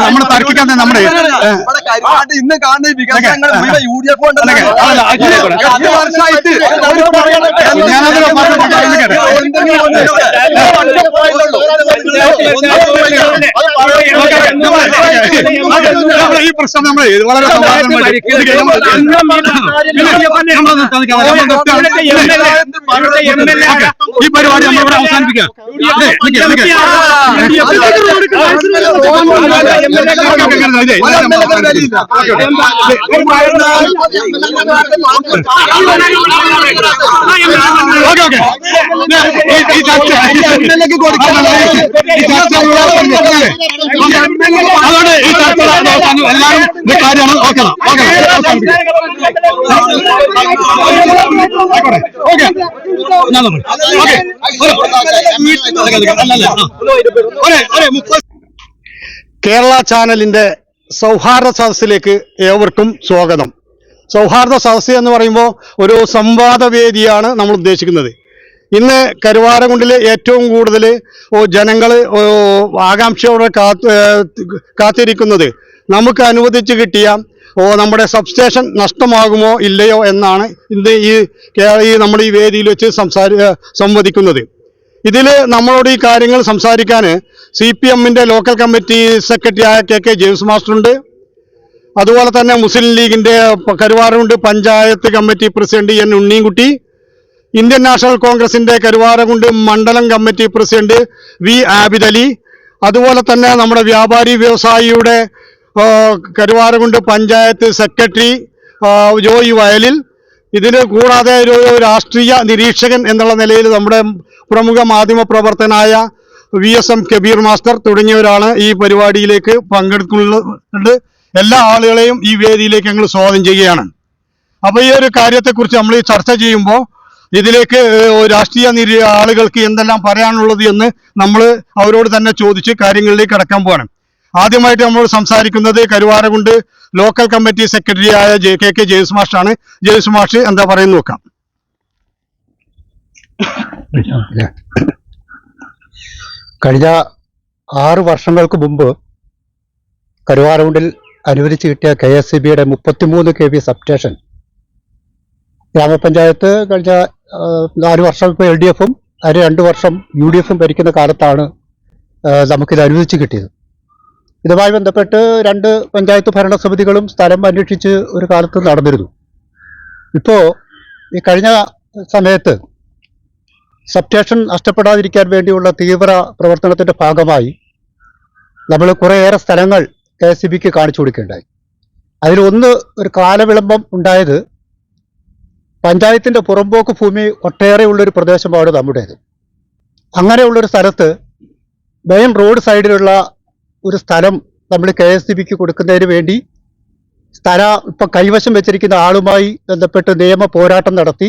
നമ്മൾ തർക്കിക്കാൻ നമ്മുടെ ഇന്ന് കാണുന്ന വികസനങ്ങൾ UDF ഈ പ്രശ്നം നമ്മൾ വളരെ ഈ പരിപാടി നമ്മളിവിടെ അവസാനിപ്പിക്കാം. അതുകൊണ്ട് ഈ ചർച്ച എല്ലാവരും കാര്യമാണ്. കേരള ചാനലിന്റെ സൗഹാർദ്ദ സദസ്സിലേക്ക് ഏവർക്കും സ്വാഗതം. സൗഹാർദ്ദ സദസ്സ് എന്ന് പറയുമ്പോൾ ഒരു സംവാദവേദിയാണ് നമ്മൾ ഉദ്ദേശിക്കുന്നത്. ഇന്ന് കരുവാരക്കുണ്ടിലെ ഏറ്റവും കൂടുതൽ ജനങ്ങൾ ആകാംക്ഷയോടെ കാത്തിരിക്കുന്നത് നമുക്ക് അനുവദിച്ച് കിട്ടിയ നമ്മുടെ സബ്സ്റ്റേഷൻ നഷ്ടമാകുമോ ഇല്ലയോ എന്നാണ് ഇന്ന് ഈ നമ്മുടെ ഈ വേദിയിൽ വെച്ച് സംവദിക്കുന്നത്. ഇതിൽ നമ്മളോട് ഈ കാര്യങ്ങൾ സംസാരിക്കാൻ CPMന്റെ ലോക്കൽ കമ്മിറ്റി സെക്രട്ടറിയായ KK ജെയിംസ് മാസ്റ്ററുണ്ട്. അതുപോലെ തന്നെ മുസ്ലിം ലീഗിന്റെ Karuvarakundu panchayat committee president N Unninkutty, Indian national കോൺഗ്രസിന്റെ കരുവാരക്കുണ്ട് മണ്ഡലം committee president V Abid Ali, അതുപോലെ തന്നെ നമ്മുടെ വ്യാപാരി വ്യവസായിയുടെ കരുവാരക്കുണ്ട് പഞ്ചായത്ത് സെക്രട്ടറി ജോയി വയലിൽ, ഇതിന് കൂടാതെ ഒരു രാഷ്ട്രീയ നിരീക്ഷകൻ എന്നുള്ള നിലയിൽ നമ്മുടെ പ്രമുഖ മാധ്യമ പ്രവർത്തനായ VSM കബീർ മാസ്റ്റർ തുടങ്ങിയവരാണ് ഈ പരിപാടിയിലേക്ക് പങ്കെടുക്കുന്നുണ്ട്. എല്ലാ ആളുകളെയും ഈ വേദിയിലേക്ക് ഞങ്ങൾ സ്വാഗതം ചെയ്യുകയാണ്. അപ്പോൾ ഈ ഒരു കാര്യത്തെക്കുറിച്ച് നമ്മൾ ഈ ചർച്ച ചെയ്യുമ്പോൾ ഇതിലേക്ക് രാഷ്ട്രീയ ആളുകൾക്ക് എന്തെല്ലാം പറയാനുള്ളത് എന്ന് നമ്മൾ അവരോട് തന്നെ ചോദിച്ച് കാര്യങ്ങളിലേക്ക് കടക്കാൻ പോവാണ്. ആദ്യമായിട്ട് നമ്മൾ സംസാരിക്കുന്നത് കരുവാരക്കുണ്ട് ലോക്കൽ കമ്മിറ്റി സെക്രട്ടറിയായ KK ജെയിംസ് മാസ്റ്ററാണ്. ജെയിംസ് മാസ്റ്റർ എന്താ പറയുന്നത് നോക്കാം. കഴിഞ്ഞ 6 വർഷങ്ങൾക്ക് മുമ്പ് കരുവാരക്കുണ്ടിൽ അനുവദിച്ചു കിട്ടിയ KSEBയുടെ 33 kV സബ്സ്റ്റേഷൻ ഗ്രാമപഞ്ചായത്ത് കഴിഞ്ഞ 4 വർഷം ഇപ്പോൾ LDFും അതിന് 2 വർഷം UDFും ഭരിക്കുന്ന കാലത്താണ് നമുക്കിത് അനുവദിച്ചു കിട്ടിയത്. ഇതുമായി ബന്ധപ്പെട്ട് 2 പഞ്ചായത്ത് ഭരണസമിതികളും സ്ഥലം അന്വേഷിച്ച് ഒരു കാലത്ത് നടന്നിരുന്നു. ഇപ്പോൾ ഈ കഴിഞ്ഞ സമയത്ത് സബ്സ്റ്റേഷൻ നഷ്ടപ്പെടാതിരിക്കാൻ വേണ്ടിയുള്ള തീവ്ര പ്രവർത്തനത്തിൻ്റെ ഭാഗമായി നമ്മൾ കുറേയേറെ സ്ഥലങ്ങൾ KSEBക്ക് കാണിച്ചു കൊടുക്കുകയുണ്ടായി. അതിലൊന്ന് ഒരു കാലവിളംബം ഉണ്ടായത് പഞ്ചായത്തിൻ്റെ പുറമ്പോക്ക് ഭൂമി ഒട്ടേറെയുള്ളൊരു പ്രദേശമാണ് നമ്മുടേത്. അങ്ങനെയുള്ളൊരു സ്ഥലത്ത് മെയിൻ റോഡ് സൈഡിലുള്ള ഒരു സ്ഥലം നമ്മൾ KSEBക്ക് കൊടുക്കുന്നതിന് വേണ്ടി ഇപ്പം കൈവശം വെച്ചിരിക്കുന്ന ആളുമായി ബന്ധപ്പെട്ട് നിയമ പോരാട്ടം നടത്തി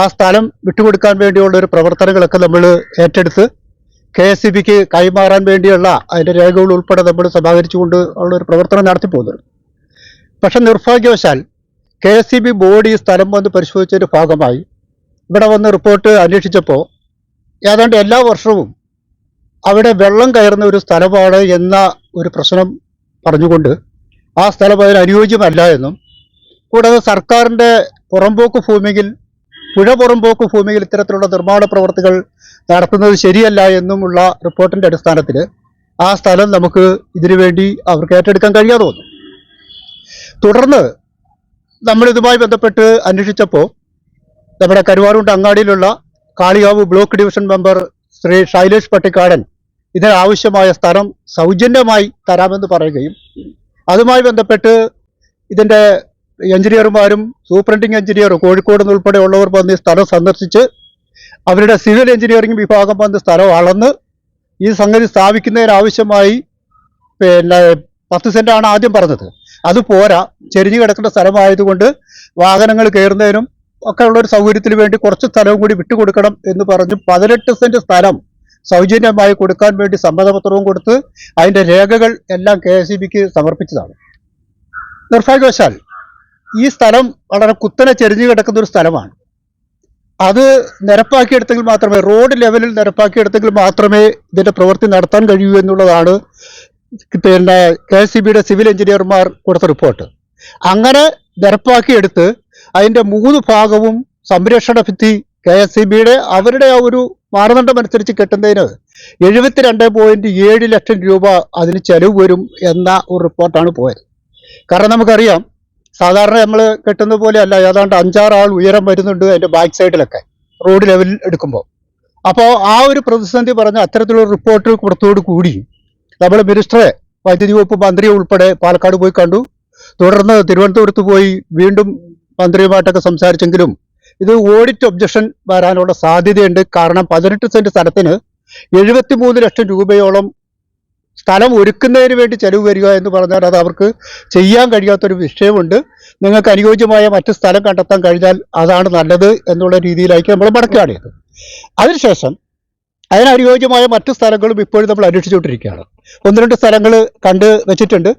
ആ സ്ഥലം വിട്ടുകൊടുക്കാൻ വേണ്ടിയുള്ള ഒരു പ്രവർത്തനങ്ങളൊക്കെ നമ്മൾ ഏറ്റെടുത്ത് KSEBക്ക് കൈമാറാൻ വേണ്ടിയുള്ള അതിൻ്റെ രേഖകൾ ഉൾപ്പെടെ നമ്മൾ സമാഹരിച്ചുകൊണ്ട് ഉള്ള ഒരു പ്രവർത്തനം നടത്തിപ്പോകുന്നത്. പക്ഷെ നിർഭാഗ്യവശാൽ KSEB ബോർഡ് ഈ സ്ഥലം വന്ന് പരിശോധിച്ചതിൻ്റെ ഭാഗമായി ഇവിടെ വന്ന് റിപ്പോർട്ട് അന്വേഷിച്ചപ്പോൾ ഏതാണ്ട് എല്ലാ വർഷവും അവിടെ വെള്ളം കയറുന്ന ഒരു സ്ഥലമാണ് എന്ന ഒരു പ്രശ്നം പറഞ്ഞുകൊണ്ട് ആ സ്ഥലം അതിന് അനുയോജ്യമല്ല എന്നും, കൂടാതെ സർക്കാരിൻ്റെ പുറമ്പോക്ക് ഭൂമിയിൽ പുറമ്പോക്ക് ഭൂമിയിൽ ഇത്തരത്തിലുള്ള നിർമ്മാണ പ്രവർത്തികൾ നടത്തുന്നത് ശരിയല്ല എന്നുമുള്ള റിപ്പോർട്ടിൻ്റെ അടിസ്ഥാനത്തിൽ ആ സ്ഥലം നമുക്ക് ഇതിനു വേണ്ടി അവർക്ക് ഏറ്റെടുക്കാൻ കഴിയാതെ വന്നു. തുടർന്ന് നമ്മളിതുമായി ബന്ധപ്പെട്ട് അന്വേഷിച്ചപ്പോൾ നമ്മുടെ കരുവാരക്കുണ്ട് അങ്ങാടിയിലുള്ള Kalikavu block division member Shri Shailesh Pattikkadan ഇതിനാവശ്യമായ സ്ഥലം സൗജന്യമായി തരാമെന്ന് പറയുകയും അതുമായി ബന്ധപ്പെട്ട് ഇതിൻ്റെ എഞ്ചിനീയർമാരും സൂപ്രണ്ടിങ് എഞ്ചിനീയർ കോഴിക്കോട് നിന്നുൾപ്പെടെയുള്ളവർ വന്ന് ഈ സ്ഥലം സന്ദർശിച്ച് അവരുടെ സിവിൽ എഞ്ചിനീയറിംഗ് വിഭാഗം വന്ന് സ്ഥലം അളന്ന് ഈ സംഗതി സ്ഥാപിക്കുന്നതിനാവശ്യമായി 10 സെൻറ്റാണ് ആദ്യം പറഞ്ഞത്. അത് പോരാ, ചെരിഞ്ഞു കിടക്കുന്ന സ്ഥലമായതുകൊണ്ട് വാഹനങ്ങൾ കയറുന്നതിനും ഒക്കെ ഉള്ളൊരു സൗകര്യത്തിന് വേണ്ടി കുറച്ച് സ്ഥലവും കൂടി വിട്ടുകൊടുക്കണം എന്ന് പറഞ്ഞു 18 സെൻറ്റ് സ്ഥലം സൗജന്യമായി കൊടുക്കാൻ വേണ്ടി സമ്മതപത്രവും കൊടുത്ത് അതിൻ്റെ രേഖകൾ എല്ലാം KSEBക്ക് സമർപ്പിച്ചതാണ്. നിർഭാഗ്യവശാൽ ഈ സ്ഥലം വളരെ കുത്തനെ ചെരിഞ്ഞു കിടക്കുന്ന ഒരു സ്ഥലമാണ്. അത് നിരപ്പാക്കിയെടുത്തെങ്കിൽ മാത്രമേ, റോഡ് ലെവലിൽ നിരപ്പാക്കിയെടുത്തെങ്കിൽ മാത്രമേ ഇതിന്റെ പ്രവൃത്തി നടത്താൻ കഴിയൂ എന്നുള്ളതാണ് പിന്നെ KSEBയുടെ സിവിൽ എഞ്ചിനീയർമാർ കൊടുത്ത റിപ്പോർട്ട്. അങ്ങനെ നിരപ്പാക്കിയെടുത്ത് അതിന്റെ 3 ഭാഗവും സംരക്ഷണ ഭിത്തി KSEBയുടെ അവരുടെ ആ ഒരു മാനദണ്ഡം അനുസരിച്ച് കെട്ടുന്നതിന് 72.7 ലക്ഷം രൂപ അതിന് ചെലവ് വരും എന്ന ഒരു റിപ്പോർട്ടാണ് പോയത്. കാരണം നമുക്കറിയാം, സാധാരണ നമ്മൾ കെട്ടുന്ന പോലെ അല്ല, ഏതാണ്ട് 5-6 ആൾ ഉയരം വരുന്നുണ്ട് അതിന്റെ ബാക്ക് സൈഡിലൊക്കെ റോഡ് ലെവലിൽ എടുക്കുമ്പോൾ. അപ്പോൾ ആ ഒരു പ്രതിസന്ധി പറഞ്ഞ അത്തരത്തിലുള്ള റിപ്പോർട്ട് കൊടുത്തോട് കൂടി നമ്മൾ മിനിസ്റ്ററെ, വൈദ്യുതി വകുപ്പ് മന്ത്രിയെ ഉൾപ്പെടെ പാലക്കാട് പോയി കണ്ടു. തുടർന്ന് തിരുവനന്തപുരത്ത് പോയി വീണ്ടും മന്ത്രിയുമായിട്ടൊക്കെ സംസാരിച്ചെങ്കിലും ഇത് ഓഡിറ്റ് ഒബ്ജക്ഷൻ വരാനുള്ള സാധ്യതയുണ്ട്. കാരണം 18 സെന്റ് സ്ഥലത്തിന് 73 ലക്ഷം രൂപയോളം സ്ഥലം ഒരുക്കുന്നതിന് വേണ്ടി ചെലവ് വരിക എന്ന് പറഞ്ഞാൽ അത് അവർക്ക് ചെയ്യാൻ കഴിയാത്തൊരു വിഷയമുണ്ട്. നിങ്ങൾക്ക് അനുയോജ്യമായ മറ്റ് സ്ഥലം കണ്ടെത്താൻ കഴിഞ്ഞാൽ അതാണ് നല്ലത് എന്നുള്ള രീതിയിലായിരിക്കും നമ്മൾ മടക്കുകയാണ്. അതിനുശേഷം അതിനനുയോജ്യമായ മറ്റു സ്ഥലങ്ങളും ഇപ്പോഴും നമ്മൾ അന്വേഷിച്ചുകൊണ്ടിരിക്കുകയാണ്. 1-2 സ്ഥലങ്ങൾ കണ്ട് വെച്ചിട്ടുണ്ട്.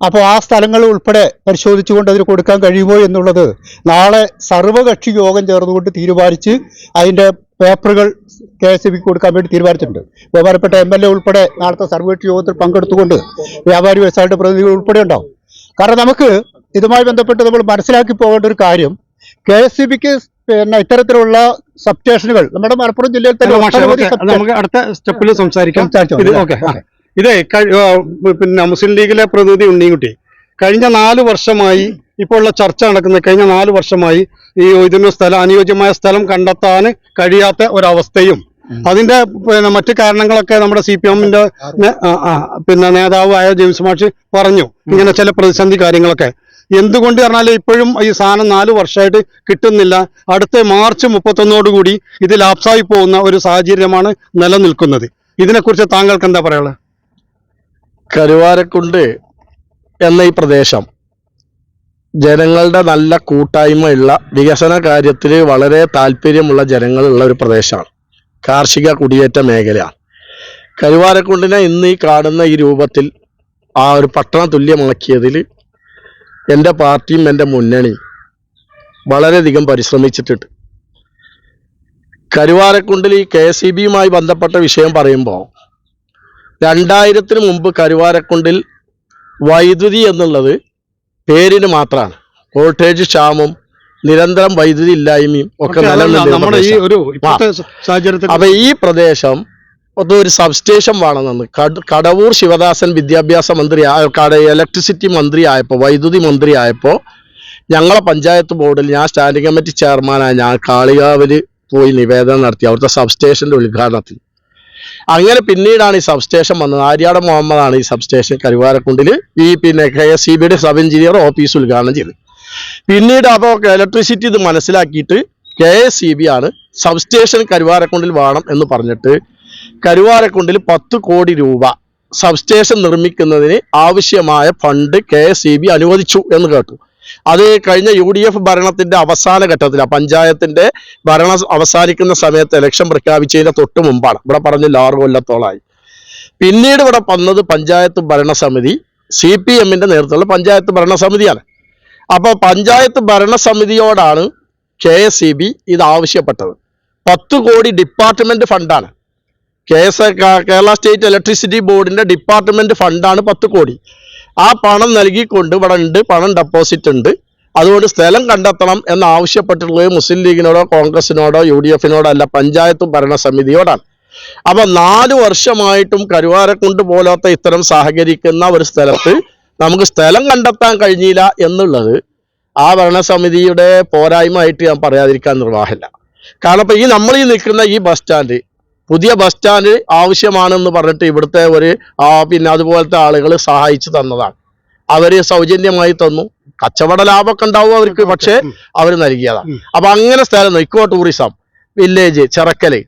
അപ്പോൾ ആ സ്ഥലങ്ങൾ ഉൾപ്പെടെ പരിശോധിച്ചുകൊണ്ട് അതിന് കൊടുക്കാൻ കഴിയുമോ എന്നുള്ളത് നാളെ സർവകക്ഷി യോഗം ചേർന്നുകൊണ്ട് തീരുമാനിച്ച് അതിൻ്റെ പേപ്പറുകൾ KSEBക്ക് കൊടുക്കാൻ വേണ്ടി തീരുമാനിച്ചിട്ടുണ്ട്. ബഹുമാനപ്പെട്ട MLA ഉൾപ്പെടെ നാളത്തെ സർവകക്ഷി യോഗത്തിൽ പങ്കെടുത്തുകൊണ്ട് വ്യാപാരി വ്യവസായിയുടെ പ്രതിനിധികൾ ഉൾപ്പെടെ ഉണ്ടാവും. കാരണം നമുക്ക് ഇതുമായി ബന്ധപ്പെട്ട് നമ്മൾ മനസ്സിലാക്കി പോകേണ്ട ഒരു കാര്യം, KSEBക്ക് പിന്നെ ഇത്തരത്തിലുള്ള സബ്സ്റ്റേഷനുകൾ നമ്മുടെ മലപ്പുറം ജില്ലയിൽ തന്നെ നമുക്ക് അടുത്ത സ്റ്റെപ്പിൽ സംസാരിക്കാം. ഇതേ പിന്നെ മുസ്ലിം ലീഗിലെ പ്രതിനിധി ഉണ്ണിക്കുട്ടി, കഴിഞ്ഞ 4 വർഷമായി ഇപ്പോൾ ഉള്ള ചർച്ച നടക്കുന്നത്, കഴിഞ്ഞ 4 വർഷമായി ഇതിന് അനുയോജ്യമായ സ്ഥലം കണ്ടെത്താൻ കഴിയാത്ത ഒരവസ്ഥയും അതിന്റെ പിന്നെ മറ്റു കാരണങ്ങളൊക്കെ നമ്മുടെ CPM-ന്റെ പിന്നെ നേതാവായ ജെയിംസ് മാഷ് പറഞ്ഞു. ഇങ്ങനെ ചില പ്രതിസന്ധി കാര്യങ്ങളൊക്കെ എന്തുകൊണ്ട് പറഞ്ഞാൽ ഇപ്പോഴും ഈ സാധനം 4 വർഷമായിട്ട് കിട്ടുന്നില്ല. അടുത്ത മാർച്ച് 31 ഇത് ലാപ്സായി പോകുന്ന ഒരു സാഹചര്യമാണ് നിലനിൽക്കുന്നത്. ഇതിനെക്കുറിച്ച് താങ്കൾക്ക് എന്താ പറയാനുള്ളത്? കരുവാരക്കുണ്ട് എന്ന ഈ പ്രദേശം ജനങ്ങളുടെ നല്ല കൂട്ടായ്മയുള്ള വികസന കാര്യത്തിൽ വളരെ താല്പര്യമുള്ള ജനങ്ങളുള്ള ഒരു പ്രദേശമാണ്. കാർഷിക കുടിയേറ്റ മേഖലയാണ്. കരുവാരക്കുണ്ടിനെ ഇന്ന് ഈ കാണുന്ന ഈ രൂപത്തിൽ ആ ഒരു പട്ടണ തുല്യമാക്കിയതിൽ എൻ്റെ പാർട്ടിയും എൻ്റെ മുന്നണിയും വളരെയധികം പരിശ്രമിച്ചിട്ടുണ്ട്. കരുവാരക്കുണ്ടിൽ ഈ KSEBയുമായി ബന്ധപ്പെട്ട വിഷയം പറയുമ്പോൾ 2000-ന് മുമ്പ് കരുവാരക്കുണ്ടിൽ വൈദ്യുതി എന്നുള്ളത് പേരിന് മാത്രമാണ്. വോൾട്ടേജ് ക്ഷാമവും നിരന്തരം വൈദ്യുതി ഇല്ലായ്മയും ഒക്കെ നിലനിൽക്കുന്ന അപ്പൊ ഈ പ്രദേശം ഒരു സബ്സ്റ്റേഷൻ വേണമെന്ന് കടവൂർ ശിവദാസൻ വിദ്യാഭ്യാസ മന്ത്രി ഇലക്ട്രിസിറ്റി മന്ത്രി ആയപ്പോൾ, വൈദ്യുതി മന്ത്രി ആയപ്പോൾ ഞങ്ങളെ പഞ്ചായത്ത് ബോർഡിൽ ഞാൻ സ്റ്റാൻഡിംഗ് കമ്മിറ്റി ചെയർമാനായ ഞാൻ കാളികാവില് പോയി നിവേദനം നടത്തി അവിടുത്തെ സബ്സ്റ്റേഷന്റെ ഉദ്ഘാടനത്തിൽ. അങ്ങനെ പിന്നീടാണ് ഈ സബ്സ്റ്റേഷൻ വന്നത്. ആര്യാട് മുഹമ്മദാണ് ഈ സബ്സ്റ്റേഷൻ കരുവാരക്കുണ്ടിൽ ഈ പിന്നെ KSEBയുടെ സബ് എഞ്ചിനീയർ ഓഫീസ് ഉദ്ഘാടനം ചെയ്തത്. പിന്നീട് അപ്പോൾ ഇലക്ട്രിസിറ്റി ഇത് മനസ്സിലാക്കിയിട്ട് KSEB ആണ് സബ്സ്റ്റേഷൻ കരുവാരക്കുണ്ടിൽ വേണം എന്ന് പറഞ്ഞിട്ട് കരുവാരക്കുണ്ടിൽ 10 കോടി രൂപ സബ്സ്റ്റേഷൻ നിർമ്മിക്കുന്നതിന് ആവശ്യമായ ഫണ്ട് KSEB അനുവദിച്ചു എന്ന് കേട്ടു. അത് കഴിഞ്ഞ UDF ഭരണത്തിന്റെ അവസാന ഘട്ടത്തിൽ, പഞ്ചായത്തിന്റെ ഭരണം അവസാനിക്കുന്ന സമയത്ത് ഇലക്ഷൻ പ്രഖ്യാപിച്ചതിന്റെ തൊട്ട് മുമ്പാണ്. ഇവിടെ പറഞ്ഞ 6 കൊല്ലത്തോളമായി. പിന്നീട് ഇവിടെ വന്നത് പഞ്ചായത്ത് ഭരണസമിതി, CPM-ന്റെ നേതൃത്വത്തിലുള്ള പഞ്ചായത്ത് ഭരണസമിതിയാണ്. അപ്പോൾ പഞ്ചായത്ത് ഭരണസമിതിയോടാണ് KSEB ഇത് ആവശ്യപ്പെട്ടത്. 10 കോടി ഡിപ്പാർട്ട്മെന്റ് ഫണ്ടാണ്. കേരള സ്റ്റേറ്റ് ഇലക്ട്രിസിറ്റി ബോർഡിന്റെ ഡിപ്പാർട്ട്മെന്റ് ഫണ്ടാണ് 10 കോടി. ആ പണം നൽകിക്കൊണ്ട് ഇവിടെ ഉണ്ട്, പണം ഡെപ്പോസിറ്റ് ഉണ്ട്. അതുകൊണ്ട് സ്ഥലം കണ്ടെത്തണം എന്ന് ആവശ്യപ്പെട്ടിട്ടുള്ളത് മുസ്ലിം ലീഗിനോടോ കോൺഗ്രസിനോടോ UDF-നോടോ അല്ല, പഞ്ചായത്ത് ഭരണസമിതിയോടാണ്. അപ്പൊ 4 വർഷമായിട്ടും കരുവാരക്കുണ്ട് പോലത്തെ ഇത്തരം സഹകരിക്കുന്ന ഒരു സ്ഥലത്ത് നമുക്ക് സ്ഥലം കണ്ടെത്താൻ കഴിഞ്ഞില്ല എന്നുള്ളത് ആ ഭരണസമിതിയുടെ പോരായ്മ ആയിട്ട് ഞാൻ പറയാതിരിക്കാൻ നിർവാഹമില്ല. കാരണം ഇപ്പൊ നമ്മൾ നിൽക്കുന്ന ഈ ബസ് സ്റ്റാൻഡ്, പുതിയ ബസ് സ്റ്റാൻഡ് ആവശ്യമാണെന്ന് പറഞ്ഞിട്ട് ഇവിടുത്തെ ഒരു പിന്നെ അതുപോലത്തെ ആളുകൾ സഹായിച്ചു തന്നതാണ്. അവര് സൗജന്യമായി തന്നു. കച്ചവട ലാഭമൊക്കെ ഉണ്ടാവും അവർക്ക്, പക്ഷെ അവർ നൽകിയതാണ്. അപ്പൊ അങ്ങനെ സ്ഥലം ഇക്കോ ടൂറിസം വില്ലേജ് ചിറക്കല്,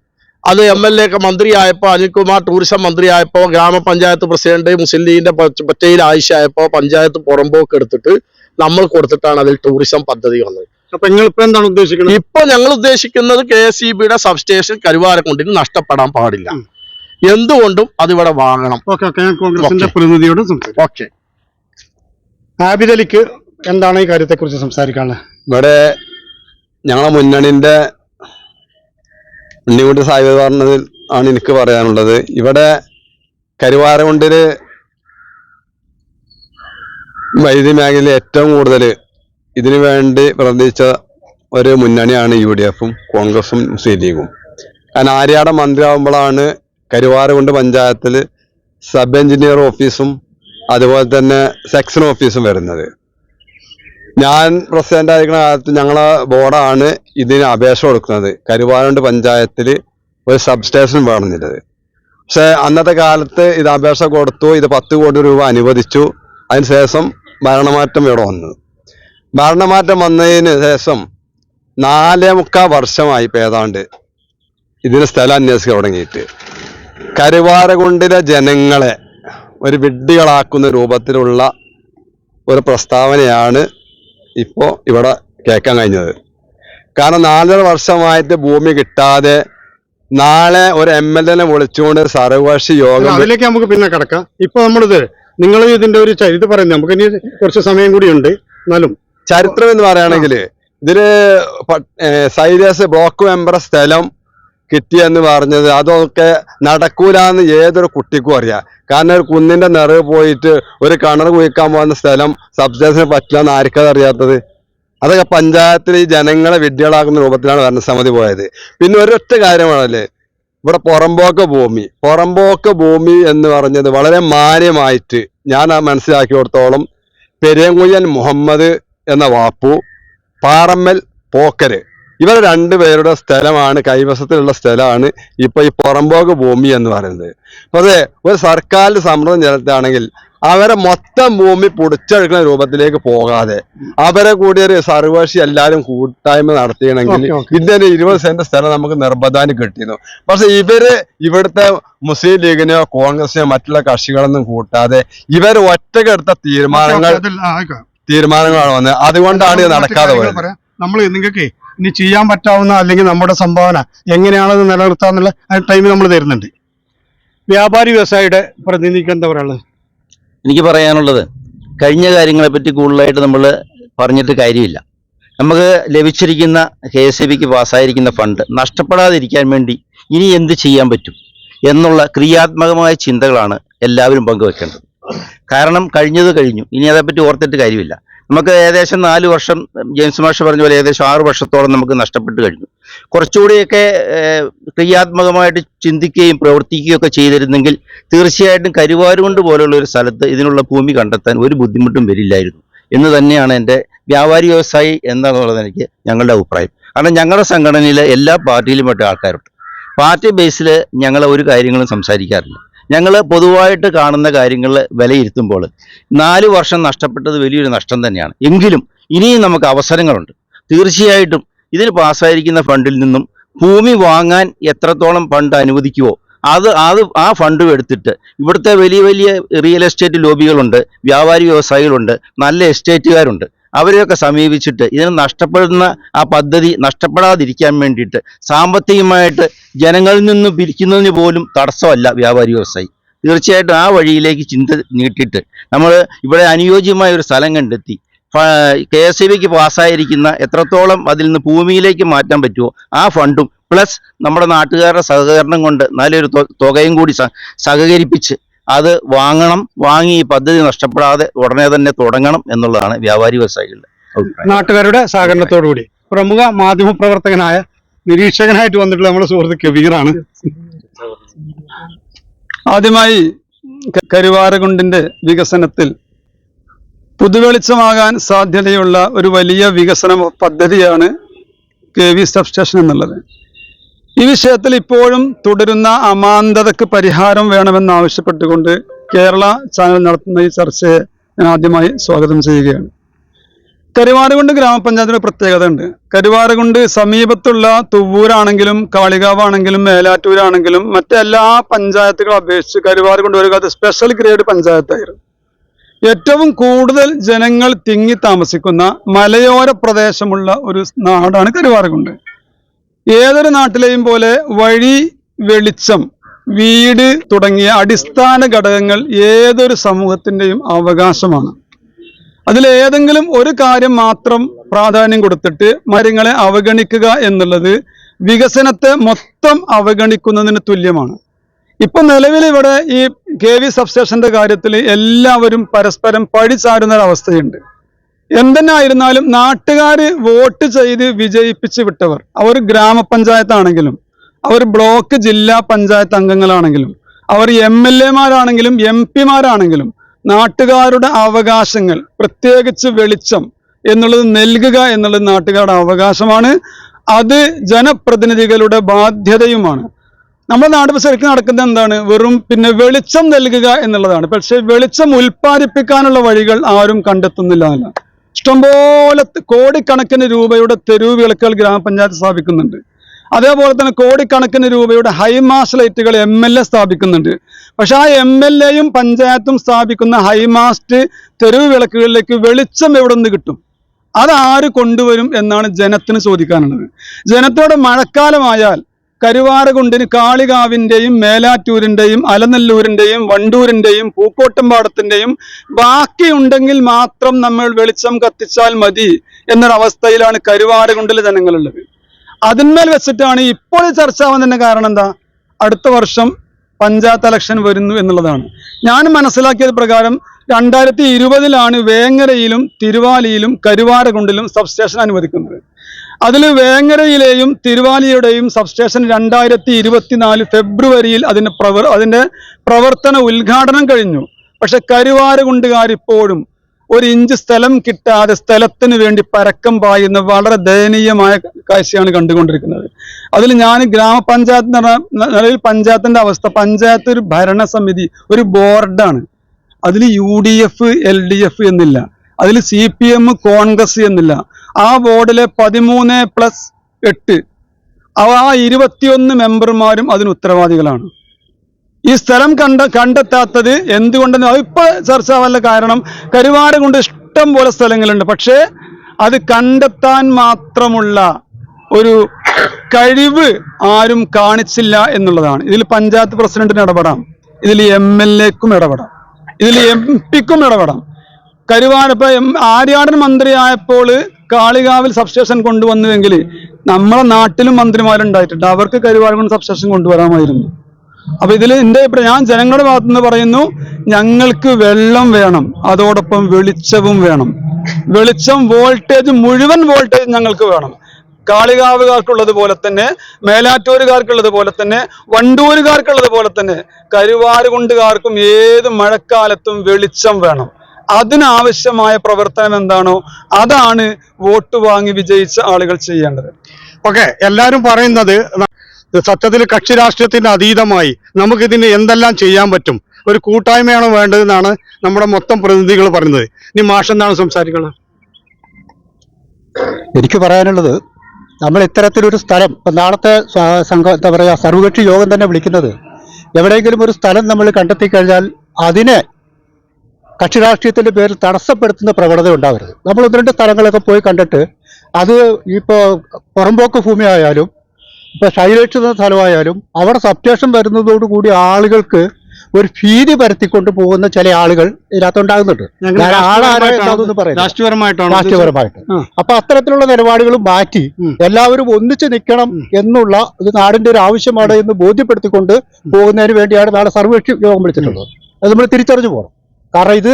അത് MLA മന്ത്രിയായപ്പോൾ അനിൽകുമാർ ടൂറിസം മന്ത്രിയായപ്പോൾ ഗ്രാമപഞ്ചായത്ത് പ്രസിഡന്റ് മുസ്ലിം ലീഗിന്റെ പറ്റയിൽ ആവശ്യമായപ്പോൾ പഞ്ചായത്ത് പുറമ്പോക്ക് എടുത്തിട്ട് നമ്മൾ കൊടുത്തിട്ടാണ് അതിൽ ടൂറിസം പദ്ധതി വന്നത്. അപ്പൊ നിങ്ങൾ ഇപ്പൊ എന്താണ് ഉദ്ദേശിക്കുന്നത്? ഇപ്പൊ ഞങ്ങൾ ഉദ്ദേശിക്കുന്നത് KSEBയുടെ സബ്സ്റ്റേഷൻ കരുവാരക്കുണ്ടിന് നഷ്ടപ്പെടാൻ പാടില്ല. എന്തുകൊണ്ടും അതിവിടെ വാങ്ങണം. കോൺഗ്രസിന്റെ പ്രതിനിധിയോട് ഓക്കെ. ആബിദ് അലിക്ക് എന്താണ് ഈ കാര്യത്തെ കുറിച്ച് സംസാരിക്കാനുള്ളത്? ഇവിടെ ഞങ്ങളെ മുന്നണിന്റെ ഉണ്ണിക്കുട്ടി സാഹിബ് പറഞ്ഞതിൽ ആണ് എനിക്ക് പറയാനുള്ളത്. ഇവിടെ കരുവാരക്കുണ്ടില് വൈദ്യുതി മേഖലയിൽ ഏറ്റവും കൂടുതൽ ഇതിനു വേണ്ടി പ്രവർത്തിച്ച ഒരു മുന്നണിയാണ് UDFും കോൺഗ്രസും മുസ്ലിം ലീഗും. കാരണം ആര്യാടെ മന്ത്രിയാവുമ്പോഴാണ് കരുവാരക്കുണ്ട് പഞ്ചായത്തിൽ സബ് എഞ്ചിനീയർ ഓഫീസും അതുപോലെ തന്നെ സെക്ഷൻ ഓഫീസും വരുന്നത്. ഞാൻ പ്രസിഡന്റ് ആയിരിക്കുന്ന കാലത്ത് ഞങ്ങളെ ബോർഡാണ് ഇതിന് അപേക്ഷ കൊടുക്കുന്നത്. കരുവാരക്കുണ്ട് പഞ്ചായത്തിൽ ഒരു സബ് സ്റ്റേഷൻ വേണമെന്നുള്ളത്. പക്ഷെ അന്നത്തെ കാലത്ത് ഇത് അപേക്ഷ കൊടുത്തു. ഇത് 10 കോടി രൂപ അനുവദിച്ചു. അതിനുശേഷം ഭരണമാറ്റം ഇവിടെ വന്നു. ഭരണമാറ്റം വന്നതിന് ശേഷം 4.25 വർഷമായി ഏതാണ്ട് ഇതിന് സ്ഥലം അന്വേഷിക്കാൻ തുടങ്ങിയിട്ട്. കരുവാരക്കുണ്ടിലെ ജനങ്ങളെ ഒരു വിഡ്ഢികളാക്കുന്ന രൂപത്തിലുള്ള ഒരു പ്രസ്താവനയാണ് ഇപ്പോൾ ഇവിടെ കേൾക്കാൻ കഴിഞ്ഞത്. കാരണം 4.5 വർഷമായിട്ട് ഭൂമി കിട്ടാതെ നാളെ ഒരു MLA വിളിച്ചുകൊണ്ട് സർവകക്ഷി യോഗം, അതിലേക്ക് നമുക്ക് പിന്നെ കിടക്കാം. ഇപ്പൊ നമ്മളിത് നിങ്ങൾ ഇതിന്റെ ഒരു ഇത് പറയുന്നത് നമുക്ക് ഇനി കുറച്ച് സമയം കൂടി ഉണ്ട്. എന്നാലും ചരിത്രം എന്ന് പറയുകയാണെങ്കിൽ ഇതില് സൈലേസ് ബ്ലോക്ക് മെമ്പർ സ്ഥലം കിട്ടിയെന്ന് പറഞ്ഞത് അതൊക്കെ നടക്കൂലെന്ന് ഏതൊരു കുട്ടിക്കും അറിയാം. കാരണം ഒരു കുന്നിന്റെ നിറവ് പോയിട്ട് ഒരു കിണർ കുഴിക്കാൻ പോകുന്ന സ്ഥലം സബ്സ്റ്റേഷന് പറ്റില്ല എന്ന് ആർക്കത് അറിയാത്തത്? അതൊക്കെ പഞ്ചായത്തിൽ ഈ ജനങ്ങളെ വിഡ്ഢികളാക്കുന്ന രൂപത്തിലാണ് ഭരണസമിതി പോയത്. പിന്നെ ഒരൊറ്റ കാര്യമാണല്ലേ, ഇവിടെ പുറമ്പോക്ക് ഭൂമി എന്ന് പറഞ്ഞത് വളരെ മാന്യമായിട്ട് ഞാൻ മനസ്സിലാക്കിയിടത്തോളം പെരിയങ്കുയ്യൻ മുഹമ്മദ് എന്ന വാപ്പു, പാറമ്മൽ പോക്കര്, ഇവർ 2 പേരുടെ സ്ഥലമാണ്, കൈവശത്തിലുള്ള സ്ഥലമാണ് ഇപ്പൊ ഈ പുറമ്പോക്ക് ഭൂമി എന്ന് പറയുന്നത്. അപ്പൊ അതെ, ഒരു സർക്കാരിന്റെ സമ്മർദ്ദം ചെലുത്തുകയാണെങ്കിൽ അവരെ മൊത്തം ഭൂമി പൊടിച്ചെടുക്കുന്ന രൂപത്തിലേക്ക് പോകാതെ അവരെ കൂടി ഒരു സർവകക്ഷി എല്ലാവരും കൂട്ടായ്മ നടത്തിയണമെങ്കിൽ ഇതിന്റെ 20 സെന്റ് സ്ഥലം നമുക്ക് നിർബന്ധാനം കിട്ടിയിരുന്നു. പക്ഷെ ഇവിടുത്തെ മുസ്ലിം ലീഗിനെയോ കോൺഗ്രസിനെയോ മറ്റുള്ള കക്ഷികളൊന്നും കൂട്ടാതെ ഇവർ ഒറ്റക്കെടുത്ത തീരുമാനങ്ങളാണ് വന്നത്. അതുകൊണ്ടാണ് ഇത് നടക്കാതെ പോയത്. നമ്മൾ നിങ്ങൾക്ക് ഇനി ചെയ്യാൻ പറ്റാവുന്ന അല്ലെങ്കിൽ നമ്മുടെ സംഭാവന എങ്ങനെയാണെന്ന് നിലനിർത്താന്നുള്ള ടൈം നമ്മൾ തരുന്നുണ്ട്. വ്യാപാരി വ്യവസായിയുടെ പ്രതിനിധിക്ക് എന്താ പറയാനുള്ളത്? എനിക്ക് പറയാനുള്ളത്, കഴിഞ്ഞ കാര്യങ്ങളെപ്പറ്റി കൂടുതലായിട്ട് നമ്മൾ പറഞ്ഞിട്ട് കാര്യമില്ല. നമുക്ക് ലഭിച്ചിരിക്കുന്ന KSEBിക്ക് പാസ്സായിരിക്കുന്ന ഫണ്ട് നഷ്ടപ്പെടാതിരിക്കാൻ വേണ്ടി ഇനി എന്ത് ചെയ്യാൻ പറ്റും എന്നുള്ള ക്രിയാത്മകമായ ചിന്തകളാണ് എല്ലാവരും പങ്കുവെക്കേണ്ടത്. കാരണം കഴിഞ്ഞത് കഴിഞ്ഞു, ഇനി അതേപ്പറ്റി ഓർത്തിട്ട് കാര്യമില്ല. നമുക്ക് ഏകദേശം 4 വർഷം, ജെയിംസ് മാഷ് പറഞ്ഞ പോലെ ഏകദേശം 6 വർഷത്തോളം നമുക്ക് നഷ്ടപ്പെട്ട് കഴിഞ്ഞു. കുറച്ചുകൂടിയൊക്കെ ക്രിയാത്മകമായിട്ട് ചിന്തിക്കുകയും പ്രവർത്തിക്കുകയും ഒക്കെ ചെയ്തിരുന്നെങ്കിൽ തീർച്ചയായിട്ടും കരുവാരക്കുണ്ട് പോലുള്ള ഒരു സ്ഥലത്ത് ഇതിനുള്ള ഭൂമി കണ്ടെത്താൻ ഒരു ബുദ്ധിമുട്ടും വരില്ലായിരുന്നു എന്ന് തന്നെയാണ് എൻ്റെ വ്യാപാരി വ്യവസായി എന്നുള്ളത് എനിക്ക് ഞങ്ങളുടെ അഭിപ്രായം. കാരണം ഞങ്ങളുടെ സംഘടനയിൽ എല്ലാ പാർട്ടിയിലുംപ്പെട്ട ആൾക്കാരുണ്ട്. പാർട്ടി ബേസിൽ ഞങ്ങൾ ഒരു കാര്യങ്ങളും സംസാരിക്കാറില്ല. ഞങ്ങൾ പൊതുവായിട്ട് കാണുന്ന കാര്യങ്ങൾ വിലയിരുത്തുമ്പോൾ 4 വർഷം നഷ്ടപ്പെട്ടത് വലിയൊരു നഷ്ടം തന്നെയാണ്. എങ്കിലും ഇനിയും നമുക്ക് അവസരങ്ങളുണ്ട്. തീർച്ചയായിട്ടും ഇതിന് പാസ്സായിരിക്കുന്ന ഫണ്ടിൽ നിന്നും ഭൂമി വാങ്ങാൻ എത്രത്തോളം ഫണ്ട് അനുവദിക്കുമോ ആ ഫണ്ട് എടുത്തിട്ട് ഇവിടുത്തെ വലിയ വലിയ റിയൽ എസ്റ്റേറ്റ് ലോബികളുണ്ട്, വ്യാപാരി വ്യവസായികളുണ്ട്, നല്ല എസ്റ്റേറ്റുകാരുണ്ട്, അവരെയൊക്കെ സമീപിച്ചിട്ട് ഇതിന് നഷ്ടപ്പെടുന്ന ആ പദ്ധതി നഷ്ടപ്പെടാതിരിക്കാൻ വേണ്ടിയിട്ട് സാമ്പത്തികമായിട്ട് ജനങ്ങളിൽ നിന്ന് പിരിക്കുന്നതിന് പോലും തടസ്സമല്ല വ്യാപാരി വ്യവസായി. തീർച്ചയായിട്ടും ആ വഴിയിലേക്ക് ചിന്ത നീട്ടിയിട്ട് നമ്മൾ ഇവിടെ അനുയോജ്യമായ ഒരു സ്ഥലം കണ്ടെത്തി KSEBിക്ക് പാസ്സായിരിക്കുന്ന എത്രത്തോളം അതിൽ നിന്ന് ഭൂമിയിലേക്ക് മാറ്റാൻ പറ്റുമോ ആ ഫണ്ടും പ്ലസ് നമ്മുടെ നാട്ടുകാരുടെ സഹകരണം കൊണ്ട് നല്ലൊരു തുകയും കൂടി സഹകരിപ്പിച്ച് അത് വാങ്ങി ഈ പദ്ധതി നഷ്ടപ്പെടാതെ ഉടനെ തന്നെ തുടങ്ങണം എന്നുള്ളതാണ് വ്യാപാരി വ്യവസായികളുടെ അഭിപ്രായം. നാട്ടുകാരുടെ സഹകരണത്തോടുകൂടി പ്രമുഖ മാധ്യമ പ്രവർത്തകനായ നിരീക്ഷകനായിട്ട് വന്നിട്ടുള്ള നമ്മുടെ സുഹൃത്ത് കബീറാണ്. ആദ്യമായി കരുവാരക്കുണ്ടിന്റെ വികസനത്തിൽ പുതുവെളിച്ചമാകാൻ സാധ്യതയുള്ള ഒരു വലിയ വികസന പദ്ധതിയാണ് KV സബ്സ്റ്റേഷൻ എന്നുള്ളത്. ഈ വിഷയത്തിൽ ഇപ്പോഴും തുടരുന്ന അമാന്തതയ്ക്ക് പരിഹാരം വേണമെന്നാവശ്യപ്പെട്ടുകൊണ്ട് കേരള ചാനൽ നടത്തുന്ന ഈ ചർച്ചയെ ഞാൻ ആദ്യമായി സ്വാഗതം ചെയ്യുകയാണ്. കരുവാരക്കുണ്ട് ഗ്രാമപഞ്ചായത്തിൻ്റെ പ്രത്യേകത ഉണ്ട്. കരുവാരക്കുണ്ട് സമീപത്തുള്ള തുവ്വൂരാണെങ്കിലും കാളികാവാണെങ്കിലും മേലാറ്റൂരാണെങ്കിലും മറ്റെല്ലാ പഞ്ചായത്തുകളെ അപേക്ഷിച്ച് കരുവാരക്കുണ്ട് ഒരു കാലത്ത് സ്പെഷ്യൽ ഗ്രേഡ് പഞ്ചായത്തായിരുന്നു. ഏറ്റവും കൂടുതൽ ജനങ്ങൾ തിങ്ങി താമസിക്കുന്ന മലയോര പ്രദേശമുള്ള ഒരു നാടാണ് കരുവാരക്കുണ്ട്. ഏതൊരു നാട്ടിലെയും പോലെ വഴി, വെളിച്ചം, വീട് തുടങ്ങിയ അടിസ്ഥാന ഘടകങ്ങൾ ഏതൊരു സമൂഹത്തിൻ്റെയും അവകാശമാണ്. അതിലേതെങ്കിലും ഒരു കാര്യം മാത്രം പ്രാധാന്യം കൊടുത്തിട്ട് മരങ്ങളെ അവഗണിക്കുക എന്നുള്ളത് വികസനത്തെ മൊത്തം അവഗണിക്കുന്നതിന് തുല്യമാണ്. ഇപ്പൊ നിലവിൽ ഇവിടെ ഈ KV സബ്സ്റ്റേഷന്റെ കാര്യത്തിൽ എല്ലാവരും പരസ്പരം പഴിചാരുന്ന ഒരവസ്ഥയുണ്ട്. എന്തെന്നെ ആയിരുന്നാലും നാട്ടുകാർ വോട്ട് ചെയ്ത് വിജയിപ്പിച്ച് വിട്ടവർ, അവർ ഗ്രാമപഞ്ചായത്താണെങ്കിലും അവർ ബ്ലോക്ക് ജില്ലാ പഞ്ചായത്ത് അംഗങ്ങളാണെങ്കിലും അവർ MLA-മാരാണെങ്കിലും MP-മാരാണെങ്കിലും നാട്ടുകാരുടെ അവകാശങ്ങൾ, പ്രത്യേകിച്ച് വെളിച്ചം എന്നുള്ളത് നൽകുക എന്നുള്ളത് നാട്ടുകാരുടെ അവകാശമാണ്. അത് ജനപ്രതിനിധികളുടെ ബാധ്യതയുമാണ്. നമ്മുടെ നാട്ടിൽ ശരിക്കും നടക്കുന്നത് എന്താണ്? വെറും വെളിച്ചം നൽകുക എന്നുള്ളതാണ്. പക്ഷെ വെളിച്ചം ഉൽപ്പാദിപ്പിക്കാനുള്ള വഴികൾ ആരും കണ്ടെത്തുന്നില്ല എന്നല്ല. ഇഷ്ടംപോലെ കോടിക്കണക്കിന് രൂപയുടെ തെരുവ് വിളക്കുകൾ ഗ്രാമപഞ്ചായത്ത് സ്ഥാപിക്കുന്നുണ്ട്. അതേപോലെ തന്നെ കോടിക്കണക്കിന് രൂപയുടെ ഹൈമാസ് ലൈറ്റുകൾ MLA സ്ഥാപിക്കുന്നുണ്ട്. പക്ഷെ ആ MLA-യും പഞ്ചായത്തും സ്ഥാപിക്കുന്ന ഹൈമാസ്റ്റ് തെരുവ് വിളക്കുകളിലേക്ക് വെളിച്ചം എവിടെ നിന്ന് കിട്ടും? അതാര് കൊണ്ടുവരും എന്നാണ് ജനത്തിന് ചോദിക്കാനുള്ളത്. ജനത്തോട് മഴക്കാലമായാൽ കരുവാരകുണ്ടിന് കാളികാവിന്റെയും മേലാറ്റൂരിന്റെയും അലനല്ലൂരിന്റെയും വണ്ടൂരിന്റെയും പൂക്കോട്ടുംപാടത്തിന്റെയും ബാക്കിയുണ്ടെങ്കിൽ മാത്രം നമ്മൾ വെളിച്ചം കത്തിച്ചാൽ മതി എന്നൊരവസ്ഥയിലാണ് കരുവാരകുണ്ടിലെ ജനങ്ങളുള്ളത്. അതിന്മേൽ വെച്ചിട്ടാണ് ഇപ്പോൾ ചർച്ചയാവാൻ കാരണം എന്താ? അടുത്ത വർഷം പഞ്ചായത്ത് ഇലക്ഷൻ വരുന്നു എന്നുള്ളതാണ്. ഞാൻ മനസ്സിലാക്കിയത് പ്രകാരം 2020-ലാണ് വേങ്ങരയിലും തിരുവാലിയിലും കരുവാരകുണ്ടിലും സബ്സ്റ്റേഷൻ അനുവദിക്കുന്നത്. അതിൽ വേങ്ങരയിലെയും തിരുവാലിയുടെയും സബ്സ്റ്റേഷൻ 2024 ഫെബ്രുവരിയിൽ അതിന്റെ പ്രവർത്തന ഉദ്ഘാടനം കഴിഞ്ഞു. പക്ഷെ കരുവാരകുണ്ടുകാർ ഇപ്പോഴും 1 ഇഞ്ച് സ്ഥലം കിട്ടാതെ സ്ഥലത്തിന് വേണ്ടി പരക്കം പായുന്ന വളരെ ദയനീയമായ കാഴ്ചയാണ് കണ്ടുകൊണ്ടിരിക്കുന്നത്. അതിൽ ഞാൻ ഗ്രാമപഞ്ചായത്ത് നിലവിൽ പഞ്ചായത്തിന്റെ അവസ്ഥ, പഞ്ചായത്ത് ഒരു ഭരണസമിതി, ഒരു ബോർഡാണ്. അതിൽ UDF LDF എന്നില്ല, അതിൽ CPM കോൺഗ്രസ് എന്നില്ല. ആ ബോർഡിലെ 13+8 ആ 21 മെമ്പർമാരും അതിന് ഉത്തരവാദികളാണ്. ഈ സ്ഥലം കണ്ടെത്താത്തത് എന്തുകൊണ്ടെന്ന് ഇപ്പൊ ചർച്ചയാവാനുള്ള കാരണം, കരുവാരകുണ്ട് ഇഷ്ടം പോലെ സ്ഥലങ്ങളുണ്ട്. പക്ഷേ അത് കണ്ടെത്താൻ മാത്രമുള്ള ഒരു കഴിവ് ആരും കാണിച്ചില്ല എന്നുള്ളതാണ്. ഇതിൽ പഞ്ചായത്ത് പ്രസിഡന്റിന് ഇടപെടാം, ഇതിൽ MLA-ക്കും ഇടപെടാം, ഇതിൽ MP-ക്കും ഇടപെടാം. ആര്യാടൻ മന്ത്രിയായപ്പോൾ കാളികാവിൽ സബ്സ്റ്റേഷൻ കൊണ്ടുവന്നുവെങ്കിൽ നമ്മളെ നാട്ടിലും മന്ത്രിമാരുണ്ടായിട്ടുണ്ട്. അവർക്ക് കരുവാരകുണ്ട് സബ്സ്റ്റേഷൻ കൊണ്ടുവരാമായിരുന്നു. അപ്പൊ ഇതിൽ ഞാൻ ജനങ്ങളുടെ ഭാഗത്തുനിന്ന് പറയുന്നു, ഞങ്ങൾക്ക് വെള്ളം വേണം, അതോടൊപ്പം വെളിച്ചവും വേണം. വെളിച്ചം വോൾട്ടേജ്, മുഴുവൻ വോൾട്ടേജ് ഞങ്ങൾക്ക് വേണം. കാളികാവുകാർക്കുള്ളത് പോലെ തന്നെ, മേലാറ്റൂരുകാർക്കുള്ളത് പോലെ തന്നെ, വണ്ടൂരുകാർക്കുള്ളത് പോലെ തന്നെ കരുവാരകുണ്ടുകാർക്കും ഏത് മഴക്കാലത്തും വെളിച്ചം വേണം. അതിനാവശ്യമായ പ്രവർത്തനം എന്താണോ അതാണ് വോട്ട് വാങ്ങി വിജയിച്ച ആളുകൾ ചെയ്യേണ്ടത്. ഓക്കെ, എല്ലാവരും പറയുന്നത് സത്യത്തിൽ കക്ഷി രാഷ്ട്രീയത്തിന് അതീതമായി നമുക്കിതിന് എന്തെല്ലാം ചെയ്യാൻ പറ്റും, ഒരു കൂട്ടായ്മയാണ് വേണ്ടതെന്നാണ് നമ്മുടെ മൊത്തം പ്രതിനിധികൾ പറയുന്നത്. ഇനി മാഷ് എന്താണ് സംസാരിക്കുന്നത്? എനിക്ക് പറയാനുള്ളത്, നമ്മൾ ഇത്തരത്തിലൊരു സ്ഥലം ഇപ്പം നാളത്തെ എന്താ പറയുക, സർവകക്ഷി യോഗം തന്നെ വിളിക്കുന്നത്, എവിടെയെങ്കിലും ഒരു സ്ഥലം നമ്മൾ കണ്ടെത്തി കഴിഞ്ഞാൽ അതിനെ കക്ഷി രാഷ്ട്രീയത്തിന്റെ പേരിൽ തടസ്സപ്പെടുത്തുന്ന പ്രവണത ഉണ്ടാവരുത്. നമ്മൾ 1-2 സ്ഥലങ്ങളൊക്കെ പോയി കണ്ടിട്ട് അത് ഇപ്പോൾ പുറമ്പോക്ക് ഭൂമി ആയാലും ഇപ്പൊ ശൈലേക്ഷിത സ്ഥലമായാലും അവിടെ സബ്സ്റ്റേഷൻ വരുന്നതോടുകൂടി ആളുകൾക്ക് ഒരു ഭീതി പരത്തിക്കൊണ്ട് പോകുന്ന ചില ആളുകൾ ഇതിനകത്തുണ്ടാകുന്നുണ്ട്. രാഷ്ട്രീയപരമായിട്ട്. അപ്പൊ അത്തരത്തിലുള്ള നിലപാടുകളും മാറ്റി എല്ലാവരും ഒന്നിച്ച് നിൽക്കണം എന്നുള്ള ഇത് നാടിന്റെ ഒരു ആവശ്യമാണ് എന്ന് ബോധ്യപ്പെടുത്തിക്കൊണ്ട് പോകുന്നതിന് വേണ്ടിയാണ് നാളെ സർവകക്ഷി യോഗം വിളിച്ചിട്ടുള്ളത്. അത് നമ്മൾ തിരിച്ചറിഞ്ഞു പോകണം. കാരണം ഇത്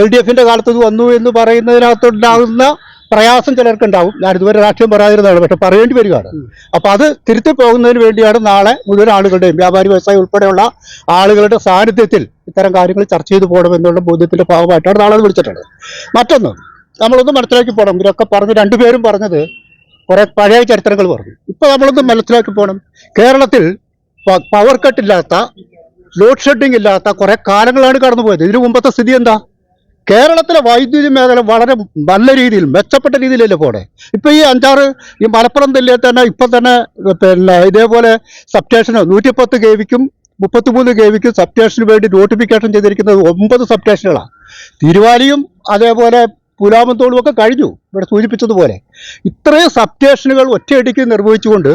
LDF-ന്റെ കാലത്ത് ഇത് വന്നു എന്ന് പറയുന്നതിനകത്തുണ്ടാകുന്ന പ്രയാസം ചിലർക്കുണ്ടാവും. ഞാൻ ഇതുവരെ രാഷ്ട്രീയം പറയാതിരുന്നതാണ്, പക്ഷെ പറയേണ്ടി വരികയാണ്. അപ്പൊ അത് തിരുത്തി പോകുന്നതിന് വേണ്ടിയാണ് നാളെ മുഴുവൻ ആളുകളുടെയും, വ്യാപാരി വ്യവസായി ഉൾപ്പെടെയുള്ള ആളുകളുടെ സാന്നിധ്യത്തിൽ ഇത്തരം കാര്യങ്ങൾ ചർച്ച ചെയ്തു പോകണം എന്നുള്ള ബോധ്യത്തിന്റെ ഭാഗമായിട്ടാണ് നാളെ അത് വിളിച്ചിട്ടുള്ളത്. മറ്റൊന്ന് നമ്മളൊന്ന് മനസ്സിലാക്കി പോകണം. ഇവരൊക്കെ പറഞ്ഞ് രണ്ടുപേരും പറഞ്ഞത് കുറെ പഴയ ചരിത്രങ്ങൾ പറഞ്ഞു. ഇപ്പൊ നമ്മളൊന്ന് മനസ്സിലാക്കി പോകണം. കേരളത്തിൽ പവർ കട്ടില്ലാത്ത, ലോഡ് ഷെഡിങ് ഇല്ലാത്ത കുറെ കാലങ്ങളാണ് കടന്നുപോയത്. ഇതിനു മുമ്പത്തെ സ്ഥിതി എന്താ? കേരളത്തിലെ വൈദ്യുതി മേഖല വളരെ നല്ല രീതിയിൽ, മെച്ചപ്പെട്ട രീതിയിലല്ലേ പോടെ. ഇപ്പൊ ഈ 5-6 ഈ മലപ്പുറം ജില്ലയിൽ തന്നെ ഇപ്പൊ തന്നെ ഇതേപോലെ സബ്സ്റ്റേഷന് 110 kV-ക്കും 33 kV-ക്കും സബ്സ്റ്റേഷന് വേണ്ടി നോട്ടിഫിക്കേഷൻ ചെയ്തിരിക്കുന്നത് 9 സബ്സ്റ്റേഷനുകളാണ്. തിരുവാലിയും അതേപോലെ പുലാമന്തോളും ഒക്കെ കഴിഞ്ഞു. ഇവിടെ സൂചിപ്പിച്ചതുപോലെ ഇത്രയും സബ്സ്റ്റേഷനുകൾ ഒറ്റയടിക്ക് നിർവഹിച്ചുകൊണ്ട്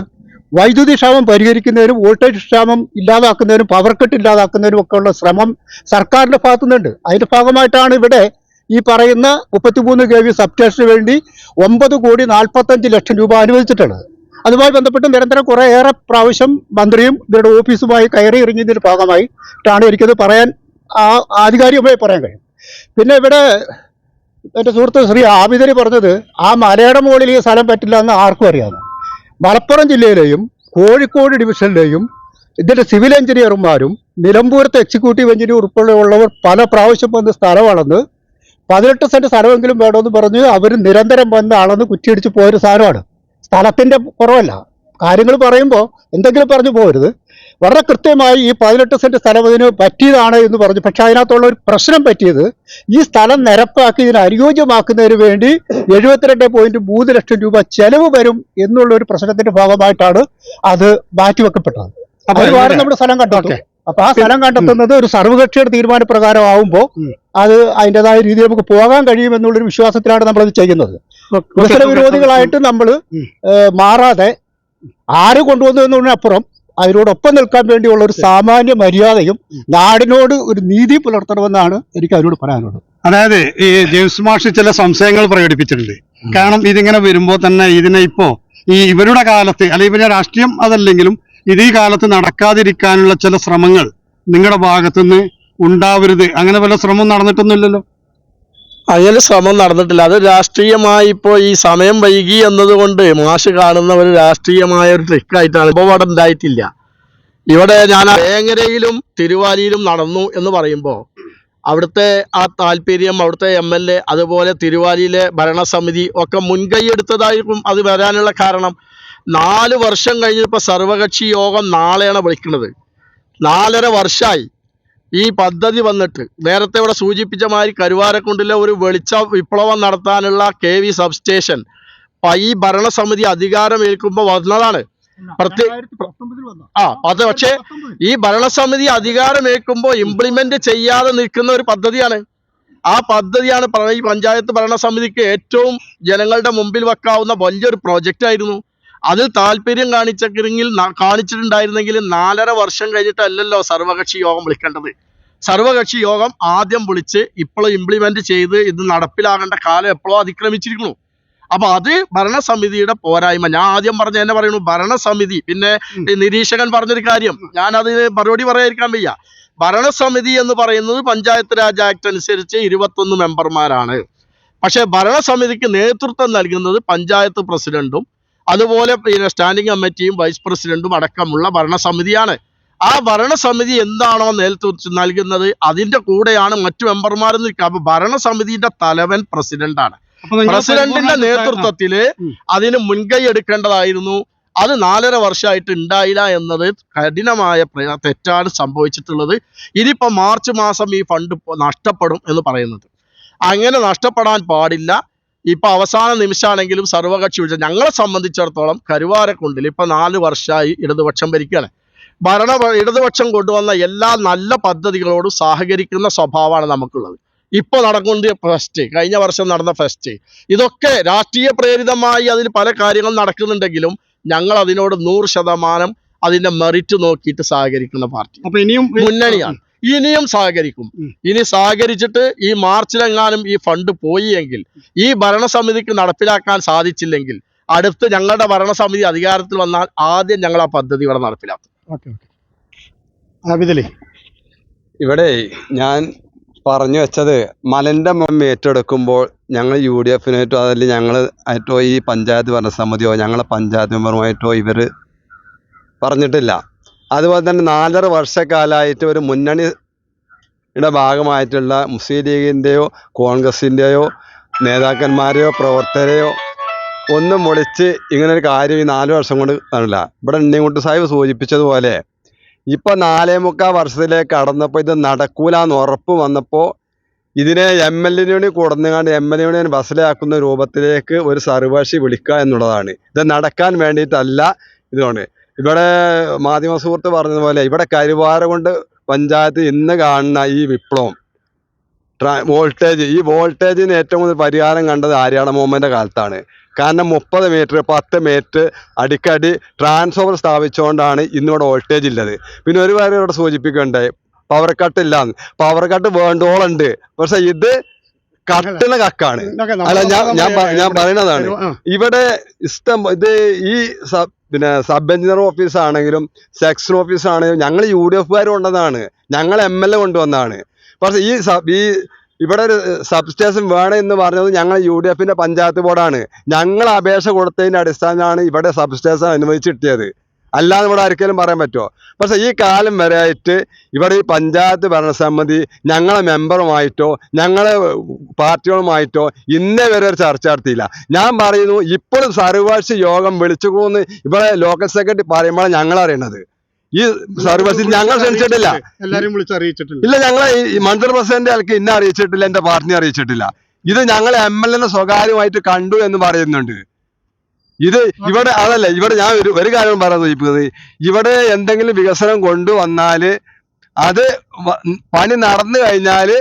വൈദ്യുതി ക്ഷാമം പരിഹരിക്കുന്നതിനും വോൾട്ടേജ് ക്ഷാമം ഇല്ലാതാക്കുന്നതിനും പവർ കട്ട് ഇല്ലാതാക്കുന്നതിനും ഒക്കെ ഉള്ള ശ്രമം സർക്കാരിന്റെ ഭാഗത്തുനിന്നുണ്ട്. അതിന്റെ ഭാഗമായിട്ടാണ് ഇവിടെ ഈ പറയുന്ന 33 kV സബ്സ്റ്റേഷന് വേണ്ടി 9,45,00,000 രൂപ അനുവദിച്ചിട്ടുള്ളത്. അതുമായി ബന്ധപ്പെട്ട് നിരന്തരം കുറേയേറെ പ്രാവശ്യം മന്ത്രിയും ഇവരുടെ ഓഫീസുമായി കയറി ഇറങ്ങിയതിന്റെ ഭാഗമായിട്ടാണ് എനിക്കത് പറയാൻ ആധികാരികമായി പറയാൻ കഴിയും. പിന്നെ ഇവിടെ എൻ്റെ സുഹൃത്ത് ശ്രീ ആബിദരി പറഞ്ഞത് ആ മലയുടെ മുകളിൽ ഈ സ്ഥലം പറ്റില്ല എന്ന് ആർക്കും അറിയാവുന്നു. മലപ്പുറം ജില്ലയിലെയും കോഴിക്കോട് ഡിവിഷനിലെയും ഇതിൻ്റെ സിവിൽ എഞ്ചിനീയർമാരും നിലമ്പൂരത്തെ എക്സിക്യൂട്ടീവ് എഞ്ചിനീയർ ഉൾപ്പെടെയുള്ളവർ പല പ്രാവശ്യം വന്ന് സ്ഥലമാണെന്ന് 18 സെന്റ് സ്ഥലമെങ്കിലും വേണമെന്ന് പറഞ്ഞ് അവർ നിരന്തരം വന്ന് അളന്ന് കുറ്റിയടിച്ച് പോയൊരു സാധനമാണ്. സ്ഥലത്തിൻ്റെ കുറവല്ല, കാര്യങ്ങൾ പറയുമ്പോൾ എന്തെങ്കിലും പറഞ്ഞു പോകരുത്. വളരെ കൃത്യമായി ഈ 18 സെന്റ് സ്ഥലം ഇതിന് പറ്റിയതാണ് എന്ന് പറഞ്ഞു. പക്ഷെ അതിനകത്തുള്ള ഒരു പ്രശ്നം പറ്റിയത് ഈ സ്ഥലം നിരപ്പാക്കി ഇതിന് അനുയോജ്യമാക്കുന്നതിന് വേണ്ടി 72.3 ലക്ഷം രൂപ ചെലവ് വരും എന്നുള്ള ഒരു പ്രശ്നത്തിന്റെ ഭാഗമായിട്ടാണ് അത് മാറ്റിവെക്കപ്പെട്ടത്. അതുപോലെ നമ്മുടെ സ്ഥലം കണ്ടെത്തും. അപ്പൊ ആ സ്ഥലം കണ്ടെത്തുന്നത് ഒരു സർവകക്ഷിയുടെ തീരുമാനപ്രകാരം ആവുമ്പോൾ അത് അതിൻ്റെതായ രീതിയിൽ നമുക്ക് പോകാൻ കഴിയുമെന്നുള്ളൊരു വിശ്വാസത്തിലാണ് നമ്മളത് ചെയ്യുന്നത്. വികസന വിരോധികളായിട്ട് നമ്മൾ മാറാതെ ആര് കൊണ്ടുവന്നു എന്നതിനപ്പുറം അതിനോടൊപ്പം നിൽക്കാൻ വേണ്ടിയുള്ള ഒരു സാമാന്യ മര്യാദയും നാടിനോട് ഒരു നീതി പുലർത്തണമെന്നാണ് എനിക്ക് അതിനോട് പറയാനുള്ളത്. അതായത് ഈ ജെയിംസ് മാഷ് ചില സംശയങ്ങൾ പ്രകടിപ്പിച്ചിട്ടുണ്ട്. കാരണം ഇതിങ്ങനെ വരുമ്പോൾ തന്നെ ഇതിനെ ഇപ്പോ ഈ ഇവരുടെ കാലത്ത് അല്ലെങ്കിൽ ഇവരുടെ രാഷ്ട്രീയം അതല്ലെങ്കിലും ഇത് ഈ കാലത്ത് നടക്കാതിരിക്കാനുള്ള ചില ശ്രമങ്ങൾ നിങ്ങളുടെ ഭാഗത്തുനിന്ന് ഉണ്ടാവരുത്, അങ്ങനെ വല്ല ശ്രമം നടന്നിട്ടൊന്നുമില്ലല്ലോ? അങ്ങനെ ശ്രമം നടന്നിട്ടില്ല. അത് രാഷ്ട്രീയമായി ഇപ്പോൾ ഈ സമയം വൈകി എന്നതുകൊണ്ട് മാഷ് കാണുന്ന ഒരു രാഷ്ട്രീയമായ ഒരു ട്രിക്കായിട്ടാണ്. ഇപ്പോൾ അവിടെ ഉണ്ടായിട്ടില്ല. ഇവിടെ ഞാൻ വേങ്ങരയിലും തിരുവാലിയിലും നടന്നു എന്ന് പറയുമ്പോൾ അവിടുത്തെ ആ താല്പര്യം അവിടുത്തെ MLA അതുപോലെ തിരുവാലിയിലെ ഭരണസമിതി ഒക്കെ മുൻകൈ എടുത്തതായിരിക്കും അത് വരാനുള്ള കാരണം. 4 വർഷം കഴിഞ്ഞപ്പോൾ സർവകക്ഷി യോഗം നാളെയാണ് വിളിക്കുന്നത്. 4.5 വർഷമായി ഈ പദ്ധതി വന്നിട്ട്. നേരത്തെ ഇവിടെ സൂചിപ്പിച്ച മാതിരി കരുവാരക്കുണ്ടിലെ ഒരു വെളിച്ച വിപ്ലവം നടത്താനുള്ള KV സബ്സ്റ്റേഷൻ ഈ ഭരണസമിതി അധികാരമേൽക്കുമ്പോൾ വന്നതാണ്. പക്ഷേ ഈ ഭരണസമിതി അധികാരമേൽക്കുമ്പോൾ ഇംപ്ലിമെന്റ് ചെയ്യാതെ നിൽക്കുന്ന ഒരു പദ്ധതിയാണ്. ആ പദ്ധതിയാണ് ഈ പഞ്ചായത്ത് ഭരണസമിതിക്ക് ഏറ്റവും ജനങ്ങളുടെ മുമ്പിൽ വെക്കാവുന്ന വലിയൊരു പ്രോജക്റ്റ് ആയിരുന്നു. അതിൽ താല്പര്യം കാണിച്ചിട്ടുണ്ടായിരുന്നെങ്കിൽ 4.5 വർഷം കഴിഞ്ഞിട്ടല്ലല്ലോ സർവകക്ഷി യോഗം വിളിക്കേണ്ടത്. സർവകക്ഷി യോഗം ആദ്യം വിളിച്ച് ഇപ്പോഴും ഇംപ്ലിമെന്റ് ചെയ്ത് ഇത് നടപ്പിലാകേണ്ട കാലം എപ്പോഴോ അതിക്രമിച്ചിരിക്കുന്നു. അപ്പൊ അത് ഭരണസമിതിയുടെ പോരായ്മ. ഞാൻ ആദ്യം എന്നെ പറയുന്നു ഭരണസമിതി. പിന്നെ നിരീക്ഷകൻ പറഞ്ഞൊരു കാര്യം ഞാൻ അതിന് മറുപടി പറയാതിരിക്കാൻ വയ്യ. ഭരണസമിതി എന്ന് പറയുന്നത് പഞ്ചായത്ത് രാജ് ആക്ട് അനുസരിച്ച് 21 മെമ്പർമാരാണ്. പക്ഷെ ഭരണസമിതിക്ക് നേതൃത്വം നൽകുന്നത് പഞ്ചായത്ത് പ്രസിഡന്റും അതുപോലെ സ്റ്റാൻഡിംഗ് കമ്മിറ്റിയും വൈസ് പ്രസിഡന്റും അടക്കമുള്ള ഭരണസമിതിയാണ്. ആ ഭരണസമിതി എന്താണോ നേതൃത്വം നൽകുന്നത് അതിന്റെ കൂടെയാണ് മറ്റു മെമ്പർമാർ നിൽക്കുക. അപ്പൊ ഭരണസമിതിയുടെ തലവൻ പ്രസിഡന്റാണ്. പ്രസിഡന്റിന്റെ നേതൃത്വത്തില് അതിന് മുൻകൈ എടുക്കേണ്ടതായിരുന്നു. അത് 4.5 വർഷമായിട്ട് ഉണ്ടായില്ല എന്നത് കഠിനമായ തെറ്റാണ് സംഭവിച്ചിട്ടുള്ളത്. ഇനിയിപ്പോ മാർച്ച് മാസം ഈ ഫണ്ട് നഷ്ടപ്പെടും എന്ന് പറയുന്നത് അങ്ങനെ നഷ്ടപ്പെടാൻ പാടില്ല. ഇപ്പൊ അവസാന നിമിഷമാണെങ്കിലും സർവകക്ഷി വിളിച്ച ഞങ്ങളെ സംബന്ധിച്ചിടത്തോളം കരുവാരക്കുണ്ടിൽ ഇപ്പൊ 4 വർഷമായി ഇടതുപക്ഷം ഭരിക്കുകയാണ്. ഇടതുപക്ഷം കൊണ്ടുവന്ന എല്ലാ നല്ല പദ്ധതികളോടും സഹകരിക്കുന്ന സ്വഭാവമാണ് നമുക്കുള്ളത്. ഇപ്പോൾ നടക്കുന്ന ഫെസ്റ്റ്, കഴിഞ്ഞ വർഷം നടന്ന ഫെസ്റ്റ്, ഇതൊക്കെ രാഷ്ട്രീയ പ്രേരിതമായി അതിൽ പല കാര്യങ്ങൾ നടക്കുന്നുണ്ടെങ്കിലും ഞങ്ങൾ അതിനോട് 100% അതിന്റെ മെറിറ്റ് നോക്കിയിട്ട് സഹകരിക്കുന്ന പാർട്ടി. അപ്പൊ ഇനിയും മുന്നണിയാണ്. ഇനിയും സഹകരിക്കും. ഇനി സഹകരിച്ചിട്ട് ഈ മാർച്ചിലെങ്ങാനും ഈ ഫണ്ട് പോയി എങ്കിൽ, ഈ ഭരണസമിതിക്ക് നടപ്പിലാക്കാൻ സാധിച്ചില്ലെങ്കിൽ അടുത്ത് ഞങ്ങളുടെ ഭരണസമിതി അധികാരത്തിൽ വന്നാൽ ആദ്യം ഞങ്ങൾ ആ പദ്ധതി ഇവിടെ നടപ്പിലാക്കും. ഇവിടെ ഞാൻ പറഞ്ഞു വെച്ചത് മലന്റെ ഏറ്റെടുക്കുമ്പോൾ ഞങ്ങൾ UDF-നായിട്ടോ അതല്ലെങ്കിൽ ഞങ്ങൾ ആയിട്ടോ ഈ പഞ്ചായത്ത് ഭരണസമിതിയോ ഞങ്ങളെ പഞ്ചായത്ത് മെമ്പറുമായിട്ടോ ഇവർ പറഞ്ഞിട്ടില്ല. അതുപോലെ തന്നെ 4.5 വർഷക്കാലമായിട്ട് ഒരു മുന്നണിയുടെ ഭാഗമായിട്ടുള്ള മുസ്ലിം ലീഗിൻ്റെയോ കോൺഗ്രസിൻ്റെയോ നേതാക്കന്മാരെയോ പ്രവർത്തകരെയോ ഒന്നും വിളിച്ച് ഇങ്ങനൊരു കാര്യം ഈ 4 വർഷം കൊണ്ട് കാണില്ല. ഇവിടെ ഉണ്ണിക്കുട്ടി സാഹിബ് സൂചിപ്പിച്ചതുപോലെ ഇപ്പൊ 4.25 വർഷത്തിലേക്ക് കടന്നപ്പോൾ ഇത് നടക്കൂലെന്ന് ഉറപ്പ് വന്നപ്പോൾ ഇതിനെ MLA കൊടുന്നുകാണ്ട് MLA ബസ്സിലാക്കുന്ന രൂപത്തിലേക്ക് ഒരു സർവകക്ഷി വിളിക്കുക എന്നുള്ളതാണ്. ഇത് നടക്കാൻ വേണ്ടിയിട്ടല്ല. ഇതുകൊണ്ട് ഇവിടെ മാധ്യമ സുഹൃത്ത് പറഞ്ഞതുപോലെ ഇവിടെ കരുവാരക്കുണ്ട് പഞ്ചായത്ത് ഇന്ന് കാണുന്ന ഈ വിപ്ലവം ഈ വോൾട്ടേജിന് ഏറ്റവും കൂടുതൽ പരിഹാരം കണ്ടത് ആര്യാട മുഹമ്മദിന്റെ കാലത്താണ്. കാരണം 30 മീറ്റർ 10 മീറ്റർ അടിക്കടി ട്രാൻസ്ഫോമർ സ്ഥാപിച്ചുകൊണ്ടാണ് ഇന്നിവിടെ വോൾട്ടേജ് ഉള്ളത്. പിന്നെ ഒരു കാര്യം ഇവിടെ സൂചിപ്പിക്കണ്ടേ, പവർ കട്ട് ഇല്ലാന്ന്. പവർ കട്ട് വേണ്ടോളുണ്ട്. പക്ഷെ ഇത് കട്ടണ കക്കാണ്. അല്ല ഞാൻ പറയണതാണ്, ഇവിടെ ഇത് ഈ സബ് എഞ്ചിനീയർ ഓഫീസ് ആണെങ്കിലും സെക്ഷൻ ഓഫീസ് ആണെങ്കിലും ഞങ്ങൾ UDF കൊണ്ടതാണ്, ഞങ്ങൾ MLA കൊണ്ടുവന്നാണ്. പക്ഷെ ഈ ഇവിടെ ഒരു സബ് സ്റ്റേഷൻ വേണം എന്ന് പറഞ്ഞത് ഞങ്ങൾ UDF പഞ്ചായത്ത് ബോർഡാണ്. ഞങ്ങൾ അപേക്ഷ കൊടുത്തതിന്റെ അടിസ്ഥാനമാണ് ഇവിടെ സബ് സ്റ്റേഷൻ അനുവദിച്ച് കിട്ടിയത്, അല്ലാതെ ഇവിടെ ആർക്കെങ്കിലും പറയാൻ പറ്റുമോ? പക്ഷെ ഈ കാലം വരെ ആയിട്ട് ഇവിടെ ഈ പഞ്ചായത്ത് ഭരണസമിതി ഞങ്ങളെ മെമ്പറുമായിട്ടോ ഞങ്ങളെ പാർട്ടികളുമായിട്ടോ ഇന്നേ വരെ ഒരു ചർച്ച നടത്തിയില്ല. ഞാൻ പറയുന്നു, ഇപ്പോഴും സർവകക്ഷി യോഗം വിളിച്ചുകൂന്ന് ഇവിടെ ലോക്കൽ സെക്രട്ടറി പറയുമ്പോഴാണ് ഞങ്ങൾ അറിയണത്. ഈ സർവകക്ഷി ഞങ്ങൾ ക്ഷണിച്ചിട്ടില്ല, എല്ലാരും വിളിച്ചറിയിച്ചിട്ടില്ല. ഇല്ല, ഞങ്ങളെ ഈ മണ്ഡല പ്രസിഡന്റ് ആൾക്ക് ഇന്നെ അറിയിച്ചിട്ടില്ല, എന്റെ പാർട്ടിനെ അറിയിച്ചിട്ടില്ല. ഇത് ഞങ്ങൾ MLA സ്വകാര്യമായിട്ട് കണ്ടു എന്ന് പറയുന്നുണ്ട്. ഇത് ഇവിടെ അതല്ല, ഇവിടെ ഞാൻ ഒരു കാര്യം പറയുന്നത്, ഇവിടെ എന്തെങ്കിലും വികസനം കൊണ്ടുവന്നാല് അത് പണി നടന്നു കഴിഞ്ഞാല്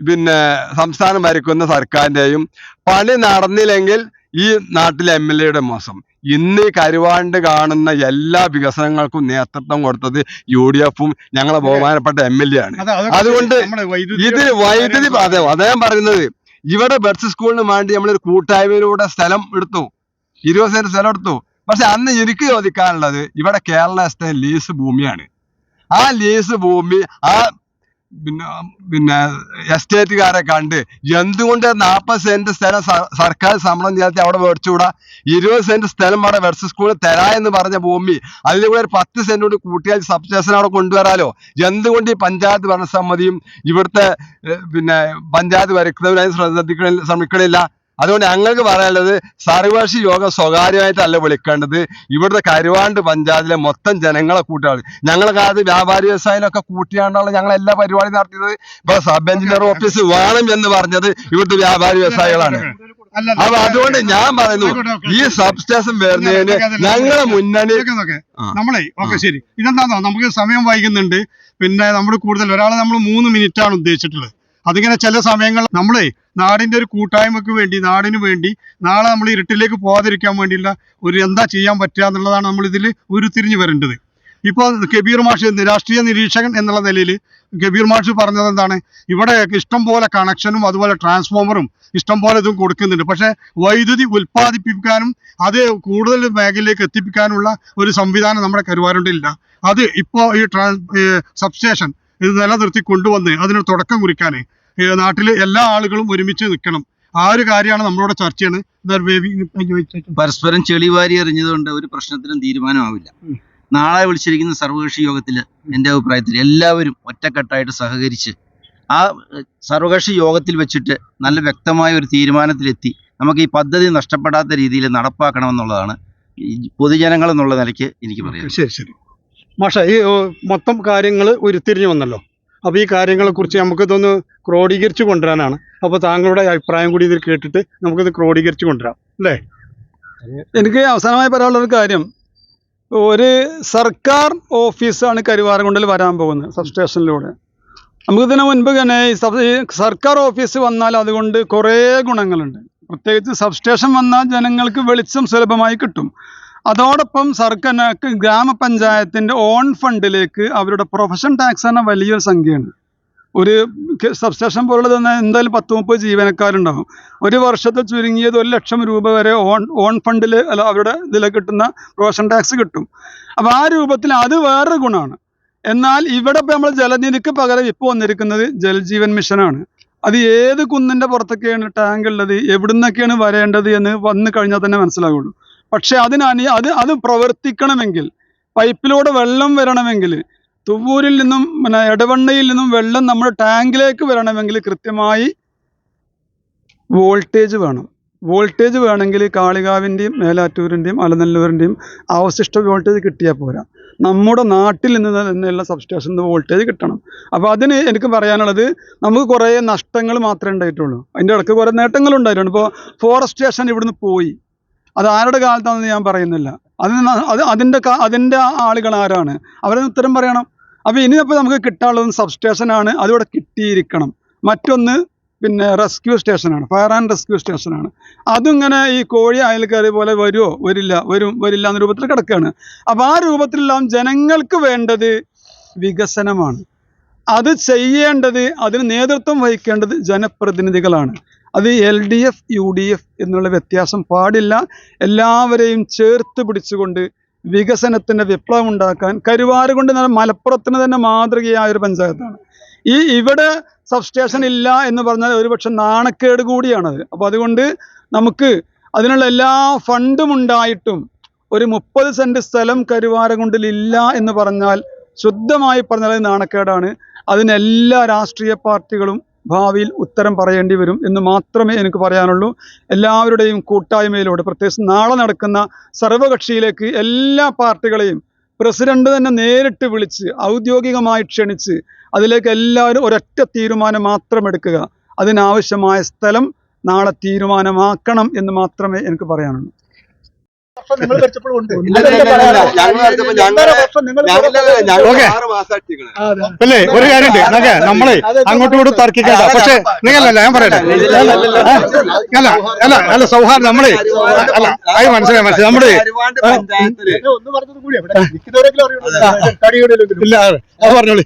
പിന്നെ സംസ്ഥാനം ഭരിക്കുന്ന സർക്കാരിന്റെയും, പണി നടന്നില്ലെങ്കിൽ ഈ നാട്ടിലെ MLA മോശം. ഇന്ന് ഈ കരുവാണ്ട് കാണുന്ന എല്ലാ വികസനങ്ങൾക്കും നേതൃത്വം കൊടുത്തത് UDF ഞങ്ങളെ ബഹുമാനപ്പെട്ട MLA ആണ്. അതുകൊണ്ട് ഇത് വൈദ്യുതി അദ്ദേഹം പറയുന്നത്, ഇവിടെ ബഡ്സ് സ്കൂളിന് വേണ്ടി നമ്മളൊരു കൂട്ടായ്മയിലൂടെ സ്ഥലം എടുത്തു, 20 സെന്റ് സ്ഥലം എടുത്തു. പക്ഷെ അന്ന് എനിക്ക് ചോദിക്കാനുള്ളത്, ഇവിടെ കേരള എസ്റ്റേറ്റ് ലീസ് ഭൂമിയാണ്. ആ ലീസ് ഭൂമി ആ പിന്നെ എസ്റ്റേറ്റുകാരെ കണ്ട് എന്തുകൊണ്ട് 40 സെന്റ് സ്ഥലം സർക്കാർ സംബളം ചേർത്തി അവിടെ മേടിച്ചുകൂടാ? 20 സെന്റ് സ്ഥലം അവിടെ വെർസ് സ്കൂളിൽ തരാ എന്ന് പറഞ്ഞ ഭൂമി അതിൽ കൂടെ ഒരു 10 സെന്റ് കൊണ്ട് കൂട്ടിയാൽ സബ് സ്റ്റേഷൻ അവിടെ കൊണ്ടുവരാലോ? എന്തുകൊണ്ട് ഈ പഞ്ചായത്ത് ഭരണസമിതിയും ഇവിടുത്തെ പിന്നെ പഞ്ചായത്ത് ഭരിക്കുന്നവരായി ശ്രമിക്കണില്ല? അതുകൊണ്ട് ഞങ്ങൾക്ക് പറയാനുള്ളത്, സർവകക്ഷി യോഗം സ്വകാര്യമായിട്ടല്ല വിളിക്കേണ്ടത്, ഇവിടുത്തെ കരുവാണ്ട് പഞ്ചായത്തിലെ മൊത്തം ജനങ്ങളെ കൂട്ടുകൾ. ഞങ്ങളെ കാലത്ത് വ്യാപാരി വ്യവസായികളൊക്കെ കൂട്ടിയാണ്ടാണ് ഞങ്ങൾ എല്ലാ പരിപാടിയും നടത്തിയത്. ഇപ്പൊ സബ് എഞ്ചിനീയർ ഓഫീസ് വേണം എന്ന് പറഞ്ഞത് ഇവിടുത്തെ വ്യാപാരി വ്യവസായികളാണ്. അപ്പൊ അതുകൊണ്ട് ഞാൻ പറയുന്നു, ഈ സബ് സ്റ്റേഷൻ വരുന്നതിന് ഞങ്ങളെ മുന്നണി നമ്മളെ ശരി, ഇതെന്താണോ നമുക്ക് സമയം വൈകുന്നുണ്ട്. പിന്നെ നമ്മൾ കൂടുതൽ ഒരാളെ നമ്മൾ 3 മിനിറ്റാണ് ഉദ്ദേശിച്ചിട്ടുള്ളത്. അതിങ്ങനെ ചില സമയങ്ങൾ നമ്മളെ നാടിന്റെ ഒരു കൂട്ടായ്മക്ക് വേണ്ടി, നാടിന് വേണ്ടി, നാളെ നമ്മൾ ഇരുട്ടിലേക്ക് പോകാതിരിക്കാൻ വേണ്ടിയുള്ള ഒരു എന്താ ചെയ്യാൻ പറ്റുക എന്നുള്ളതാണ് നമ്മൾ ഇതിൽ ഉരുത്തിരിഞ്ഞു വരേണ്ടത്. ഇപ്പോൾ കബീർ മാഷ് രാഷ്ട്രീയ നിരീക്ഷകൻ എന്നുള്ള നിലയിൽ കബീർ മാഷ് പറഞ്ഞത് എന്താണ്, ഇവിടെ ഇഷ്ടം പോലെ കണക്ഷനും അതുപോലെ ട്രാൻസ്ഫോമറും ഇഷ്ടം പോലെ ഇതും കൊടുക്കുന്നുണ്ട്. പക്ഷെ വൈദ്യുതി ഉൽപ്പാദിപ്പിക്കാനും അത് കൂടുതൽ മേഖലയിലേക്ക് എത്തിപ്പിക്കാനുള്ള ഒരു സംവിധാനം നമ്മുടെ കരുവാരുണ്ടില്ല. അത് ഇപ്പോൾ ഈ സബ്സ്റ്റേഷൻ ഇത് നിലനിർത്തി കൊണ്ടുവന്ന് അതിനൊരു തുടക്കം കുറിക്കാൻ നാട്ടിലെ എല്ലാ ആളുകളും ഒരുമിച്ച് നിൽക്കണം. ആ ഒരു കാര്യമാണ് നമ്മളോട് ചർച്ചയാണ്. പരസ്പരം ചെളിവാരി എറിഞ്ഞതുകൊണ്ട് ഒരു പ്രശ്നത്തിനും തീരുമാനമാവില്ല. നാളെ വിളിച്ചിരിക്കുന്ന സർവകക്ഷി യോഗത്തിൽ എൻ്റെ അഭിപ്രായത്തിൽ എല്ലാവരും ഒറ്റക്കെട്ടായിട്ട് സഹകരിച്ച് ആ സർവകക്ഷി യോഗത്തിൽ വെച്ചിട്ട് നല്ല വ്യക്തമായ ഒരു തീരുമാനത്തിലെത്തി നമുക്ക് ഈ പദ്ധതി നഷ്ടപ്പെടാത്ത രീതിയിൽ നടപ്പാക്കണമെന്നുള്ളതാണ് പൊതുജനങ്ങൾ എന്നുള്ള നിലയ്ക്ക് എനിക്ക് പറയാം. ശരി മാഷ, ഈ മൊത്തം കാര്യങ്ങൾ ഉരുത്തിരിഞ്ഞു വന്നല്ലോ. അപ്പോൾ ഈ കാര്യങ്ങളെക്കുറിച്ച് നമുക്കിതൊന്ന് ക്രോഡീകരിച്ച് കൊണ്ടുവരാനാണ്. അപ്പോൾ താങ്കളുടെ അഭിപ്രായം കൂടി ഇതിൽ കേട്ടിട്ട് നമുക്കിത് ക്രോഡീകരിച്ച് കൊണ്ടുവരാം അല്ലേ? എനിക്ക് അവസാനമായി പറയാനുള്ളൊരു കാര്യം, ഒരു സർക്കാർ ഓഫീസാണ് കരുവാരക്കുണ്ടിൽ വരാൻ പോകുന്നത് സബ് സ്റ്റേഷനിലൂടെ. നമുക്കിതിന് മുൻപ് തന്നെ ഈ സർക്കാർ ഓഫീസ് വന്നാൽ അതുകൊണ്ട് കുറേ ഗുണങ്ങളുണ്ട്. പ്രത്യേകിച്ച് സബ് സ്റ്റേഷൻ വന്നാൽ ജനങ്ങൾക്ക് വെളിച്ചം സുലഭമായി കിട്ടും. അതോടൊപ്പം സർക്കാരിന് ഗ്രാമപഞ്ചായത്തിൻ്റെ ഓൺ ഫണ്ടിലേക്ക് അവരുടെ പ്രൊഫഷൻ ടാക്സ് എന്ന വലിയൊരു സംഖ്യയാണ്. ഒരു സബ് സ്റ്റേഷൻ പോലുള്ളത് തന്നെ എന്തായാലും 10-30 ജീവനക്കാരുണ്ടാകും. ഒരു വർഷത്തിൽ ചുരുങ്ങിയത് 1 ലക്ഷം രൂപ വരെ ഓൺ ഫണ്ടിൽ അവരുടെ ഇതിൽ കിട്ടുന്ന പ്രൊഫഷൻ ടാക്സ് കിട്ടും. അപ്പോൾ ആ രൂപത്തിൽ അത് വേറൊരു ഗുണമാണ്. എന്നാൽ ഇവിടെ ഇപ്പോൾ നമ്മൾ ജലനിധിക്ക് പകരം ഇപ്പോൾ വന്നിരിക്കുന്നത് ജൽജീവൻ മിഷനാണ്. അത് ഏത് കുന്നിൻ്റെ പുറത്തൊക്കെയാണ് ടാങ്ക് ഉള്ളത്, എവിടുന്നൊക്കെയാണ് വരേണ്ടത് എന്ന് വന്നു കഴിഞ്ഞാൽ തന്നെ മനസ്സിലാവുള്ളൂ. പക്ഷെ അത് പ്രവർത്തിക്കണമെങ്കിൽ, പൈപ്പിലൂടെ വെള്ളം വരണമെങ്കിൽ, തുവ്വൂരിൽ നിന്നും പിന്നെ എടവണ്ണയിൽ നിന്നും വെള്ളം നമ്മുടെ ടാങ്കിലേക്ക് വരണമെങ്കിൽ കൃത്യമായി വോൾട്ടേജ് വേണം. വോൾട്ടേജ് വേണമെങ്കിൽ കാളികാവിൻ്റെയും മേലാറ്റൂരിൻ്റെയും അലനല്ലൂരിൻ്റെയും അവശിഷ്ട വോൾട്ടേജ് കിട്ടിയാൽ പോരാ, നമ്മുടെ നാട്ടിൽ നിന്ന് തന്നെയുള്ള സബ് സ്റ്റേഷനിൽ വോൾട്ടേജ് കിട്ടണം. അപ്പോൾ അതിന് എനിക്ക് പറയാനുള്ളത്, നമുക്ക് കുറേ നഷ്ടങ്ങൾ മാത്രമേ ഉണ്ടായിട്ടുള്ളൂ, അതിൻ്റെ ഇടയ്ക്ക് കുറേ നേട്ടങ്ങളുണ്ടായിട്ടുണ്ട്. ഇപ്പോൾ ഫോറസ്റ്റ് സ്റ്റേഷൻ ഇവിടുന്ന് പോയി, അത് ആരുടെ കാലത്താണെന്ന് ഞാൻ പറയുന്നില്ല. അതിൻ്റെ ആളുകൾ ആരാണ്, അവരൊന്ന് ഉത്തരം പറയണം. അപ്പോൾ ഇനിയപ്പോൾ നമുക്ക് കിട്ടാനുള്ളത് സബ് സ്റ്റേഷനാണ്, അതിവിടെ കിട്ടിയിരിക്കണം. മറ്റൊന്ന് പിന്നെ റെസ്ക്യൂ സ്റ്റേഷനാണ്, ഫയർ ആൻഡ് റെസ്ക്യൂ സ്റ്റേഷനാണ്. അതിങ്ങനെ ഈ കോഴി അയൽക്കാർ പോലെ വരില്ല എന്ന രൂപത്തിൽ കിടക്കുകയാണ്. അപ്പോൾ ആ രൂപത്തിലെല്ലാം ജനങ്ങൾക്ക് വേണ്ടത് വികസനമാണ്. അത് ചെയ്യേണ്ടത്, അതിന് നേതൃത്വം വഹിക്കേണ്ടത് ജനപ്രതിനിധികളാണ്. അത് LDF UDF എന്നുള്ള വ്യത്യാസം പാടില്ല. എല്ലാവരെയും ചേർത്ത് പിടിച്ചുകൊണ്ട് വികസനത്തിന്റെ വിപ്ലവം ഉണ്ടാക്കാൻ കരുവാരകുണ്ട് മലപ്പുറത്തിന് തന്നെ മാതൃകയായ ഒരു പഞ്ചായത്താണ്. ഇവിടെ സബ്സ്റ്റേഷൻ ഇല്ല എന്ന് പറഞ്ഞാൽ ഒരുപക്ഷെ നാണക്കേട് കൂടിയാണത്. അപ്പോൾ അതുകൊണ്ട് നമുക്ക് അതിനുള്ള എല്ലാ ഫണ്ടും ഉണ്ടായിട്ടും ഒരു 30 സെന്റ് സ്ഥലം കരുവാരകുണ്ടിൽ ഇല്ല എന്ന് പറഞ്ഞാൽ ശുദ്ധമായി പറഞ്ഞാൽ നാണക്കേടാണ്. അതിനെല്ലാ രാഷ്ട്രീയ പാർട്ടികളും ഭാവിയിൽ ഉത്തരം പറയേണ്ടി വരും എന്ന് മാത്രമേ എനിക്ക് പറയാനുള്ളൂ. എല്ലാവരുടെയും കൂട്ടായ്മയിലൂടെ പ്രത്യേകിച്ച് നാളെ നടക്കുന്ന സർവകക്ഷിയിലേക്ക് എല്ലാ പാർട്ടികളെയും പ്രസിഡന്റ് തന്നെ നേരിട്ട് വിളിച്ച് ഔദ്യോഗികമായി ക്ഷണിച്ച് അതിലേക്ക് എല്ലാവരും ഒരൊറ്റ തീരുമാനം മാത്രം എടുക്കുക. അതിനാവശ്യമായ സ്ഥലം നാളെ തീരുമാനമാക്കണം എന്ന് മാത്രമേ എനിക്ക് പറയാനുള്ളൂ. നിങ്ങൾ ഭരിച്ചപ്പോഴുണ്ട്. അല്ലേ ഒരു കാര്യമുണ്ട്, നമ്മളെ അങ്ങോട്ടും ഇങ്ങോട്ടും തർക്കിക്കണ്ട. പക്ഷെ നിങ്ങളല്ല ഞാൻ പറയട്ടെ, അല്ല സൗഹാർദ്ദം നമ്മളെ അല്ല അത് മനസ്സിലായി നമ്മുടെ ഒന്ന് പറഞ്ഞത് കൂടി ഇല്ല അത് പറഞ്ഞോളി.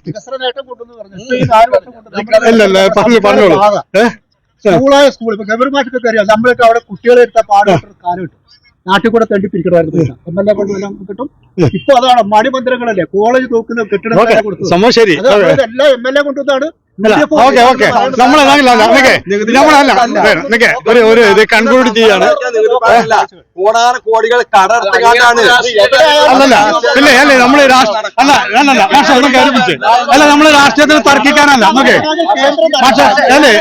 ഇല്ല പറഞ്ഞോളൂ. സ്കൂളായ സ്കൂൾ ഇപ്പൊ ഗവർമെന്റ് അറിയാം. നമ്മളൊക്കെ അവിടെ കുട്ടികളെ എടുത്ത പാടുപെട്ട കാലം കിട്ടും. നാട്ടിൽ കൂടെ തണ്ടി പിരിക്കണമായിരുന്നു. MLA കൊണ്ട് എല്ലാം കിട്ടും. ഇപ്പൊ അതാണ് മണിമന്ദിരങ്ങളല്ലേ കോളേജ് നോക്കുന്ന കെട്ടിടം സംഭവം ശരി. എല്ലാ MLA കൊണ്ടുവന്നാണ്. ഒരു ഇത് കൺക്ലൂഡ് ചെയ്യാണ്. കോടികൾ കടർത്തുകാണ്ടാണ്. അല്ലേ നമ്മള് അല്ല നമ്മള് രാഷ്ട്രീയത്തിൽ തർക്കിക്കാനല്ല നമുക്ക് അല്ലേ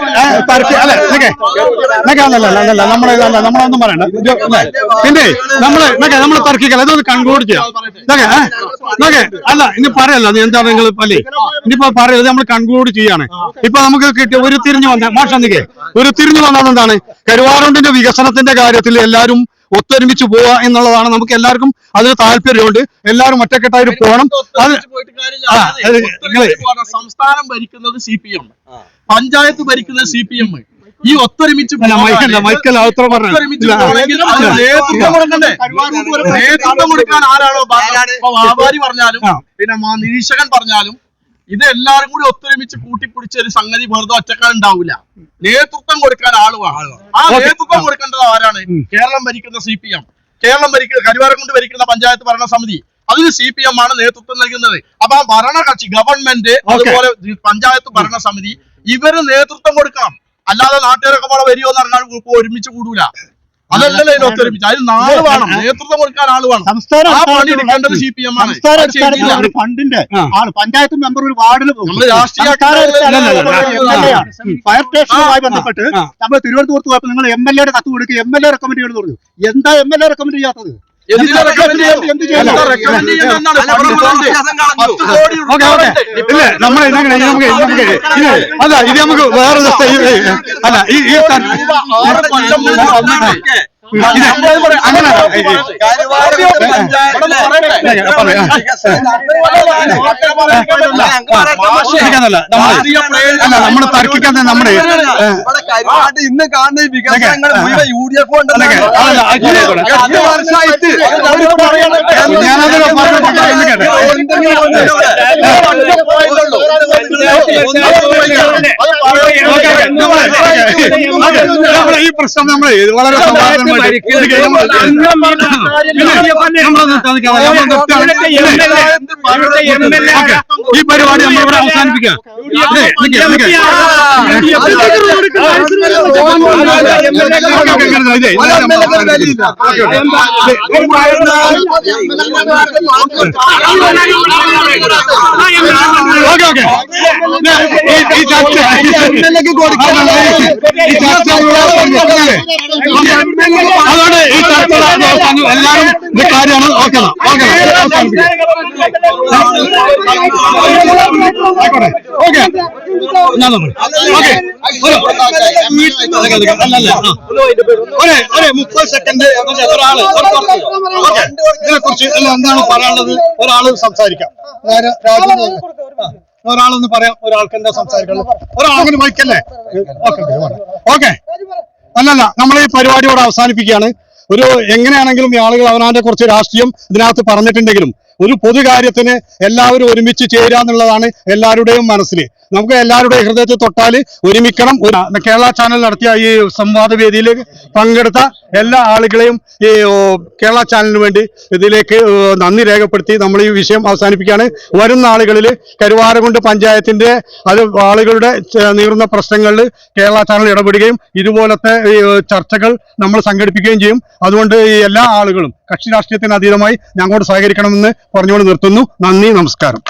നമ്മളൊന്നും പറയണ്ട. പിന്നെ നമ്മള് തർക്കിക്കല്ല, ഇതൊന്ന് കൺക്ലൂഡ് ചെയ്യാം. അല്ല ഇനി പറയല്ല നീ എന്താണ് നിങ്ങൾ അല്ലേ ഇനിയിപ്പോ പറയത് നമ്മൾ കൺക്ലൂഡ് ചെയ്യാണ്. ഇപ്പൊ നമുക്ക് കിട്ടിയ ഒരു തിരിഞ്ഞു വന്ന മാഷന്നിക്ക് ഒരു തിരിഞ്ഞു വന്നത് എന്താണ്, കരുവാരകുണ്ടിന്റെ വികസനത്തിന്റെ കാര്യത്തിൽ എല്ലാവരും ഒത്തൊരുമിച്ച് പോവുക എന്നുള്ളതാണ്. നമുക്ക് എല്ലാവർക്കും അതിന് താല്പര്യമുണ്ട്. എല്ലാവരും ഒറ്റക്കെട്ടായിട്ട് പോകണം. സംസ്ഥാനം ഭരിക്കുന്നത് CPM, പഞ്ചായത്ത് ഭരിക്കുന്നത് CPM. ഈ ഒത്തൊരുമിച്ച് നേതൃത്വം കൊടുക്കാൻ ആരാണോ വ്യാപാരി പറഞ്ഞാലും പിന്നെ നിരീക്ഷകൻ പറഞ്ഞാലും ഇത് എല്ലാവരും കൂടി ഒത്തൊരുമിച്ച് കൂട്ടിപ്പിടിച്ച ഒരു സംഗതി വെറുതെ ഒറ്റക്കാൻ ഉണ്ടാവില്ല. നേതൃത്വം കൊടുക്കാൻ ആളുമാണ്. ആ നേതൃത്വം കൊടുക്കേണ്ടത് ആരാണ്? കേരളം ഭരിക്കുന്ന CPM, കേരളം ഭരിക്കുന്ന കരുവാരകുണ്ട് ഭരിക്കുന്ന പഞ്ചായത്ത് ഭരണസമിതി, അതിന് CPM ആണ് നേതൃത്വം നൽകുന്നത്. അപ്പൊ ആ ഭരണകക്ഷി ഗവൺമെന്റ് അതുപോലെ പഞ്ചായത്ത് ഭരണസമിതി ഇവര് നേതൃത്വം കൊടുക്കണം. അല്ലാതെ നാട്ടുകാരൊക്കെ പോലെ വരുമോ എന്ന് പറഞ്ഞാൽ ഒരുമിച്ച് കൂടൂല. അതല്ലല്ലോ ഇതിന് ഒത്തൊരുമിച്ച്. അതിന് നാള് വേണം, നേതൃത്വം കൊടുക്കാൻ ആള് വേണം. ആ പണി എടുക്കേണ്ടത് CPM ആണ്. ഫണ്ടിന്റെ ആള് പഞ്ചായത്ത് മെമ്പർ ഒരു വാർഡിൽ രാഷ്ട്രീയ ഫയർ സ്റ്റേഷനുമായി ബന്ധപ്പെട്ട് നമ്മൾ തിരുവനന്തപുരത്ത് പോയപ്പോൾ നിങ്ങൾ MLA കത്ത് കൊടുക്കുക, MLA റെക്കമെൻഡ് ചെയ്യണമെന്ന് പറഞ്ഞു. എന്താ MLA റെക്കമെൻഡ് ചെയ്യാത്തത്? അല്ല ഇത് നമുക്ക് വേറെ അല്ല ഈ അങ്ങനെ നമ്മള് തർക്കിക്കാൻ നമ്മുടെ ഇന്ന് കാണുന്ന വികസനങ്ങൾ മുഴുവൻ UDF കൊണ്ടല്ലേ. ഞാനത് ഈ പ്രശ്നം നമ്മൾ വളരെ ഈ പരിപാടി നമ്മളിവിടെ അവസാനിപ്പിക്കാം. അതുകൊണ്ട് ഈ ചർച്ച എല്ലാവരും ഇത് കാര്യമാണ്. ഓക്കെ ഓക്കെ ഒരു 30 സെക്കൻഡ് ഇതിനെ കുറിച്ച് എന്താണ് പറയാനുള്ളത്? ഒരാള് സംസാരിക്കാം. ഒരാളൊന്ന് പറയാം. ഒരാൾക്ക് എന്താ സംസാരിക്കാനുള്ളത്? ഒരാളങ്ങനെ വയ്ക്കല്ലേ? ഓക്കെ അല്ലല്ല നമ്മൾ ഈ പരിപാടിയോടെ അവസാനിപ്പിക്കുകയാണ്. ഒരു എങ്ങനെയാണെങ്കിലും ഈ ആളുകൾ അവനാന്റെ കുറച്ച് രാഷ്ട്രീയം ഇതിനകത്ത് പറഞ്ഞിട്ടുണ്ടെങ്കിലും ഒരു പൊതുകാര്യത്തിന് എല്ലാവരും ഒരുമിച്ച് ചേരുക എന്നുള്ളതാണ് എല്ലാവരുടെയും മനസ്സിൽ. നമുക്ക് എല്ലാവരുടെയും ഹൃദയത്തിൽ തൊട്ടാൽ ഒരുമിക്കണം. കേരള ചാനൽ നടത്തിയ ഈ സംവാദ വേദിയിൽ പങ്കെടുത്ത എല്ലാ ആളുകളെയും ഈ കേരള ചാനലിന് വേണ്ടി ഇതിലേക്ക് നന്ദി രേഖപ്പെടുത്തി നമ്മൾ ഈ വിഷയം അവസാനിപ്പിക്കുകയാണ്. വരുന്ന ആളുകളിൽ കരുവാരക്കുണ്ട് പഞ്ചായത്തിന്റെ ആളുകളുടെ നീറുന്ന പ്രശ്നങ്ങളിൽ കേരള ചാനൽ ഇടപെടുകയും ഇതുപോലത്തെ ചർച്ചകൾ നമ്മൾ സംഘടിപ്പിക്കുകയും ചെയ്യും. അതുകൊണ്ട് ഈ എല്ലാ ആളുകളും കക്ഷി രാഷ്ട്രീയത്തിന് അതീതമായി ഞങ്ങളോട് സഹകരിക്കണമെന്ന് പറഞ്ഞുകൊണ്ട് നിർത്തുന്നു. നന്ദി, നമസ്കാരം.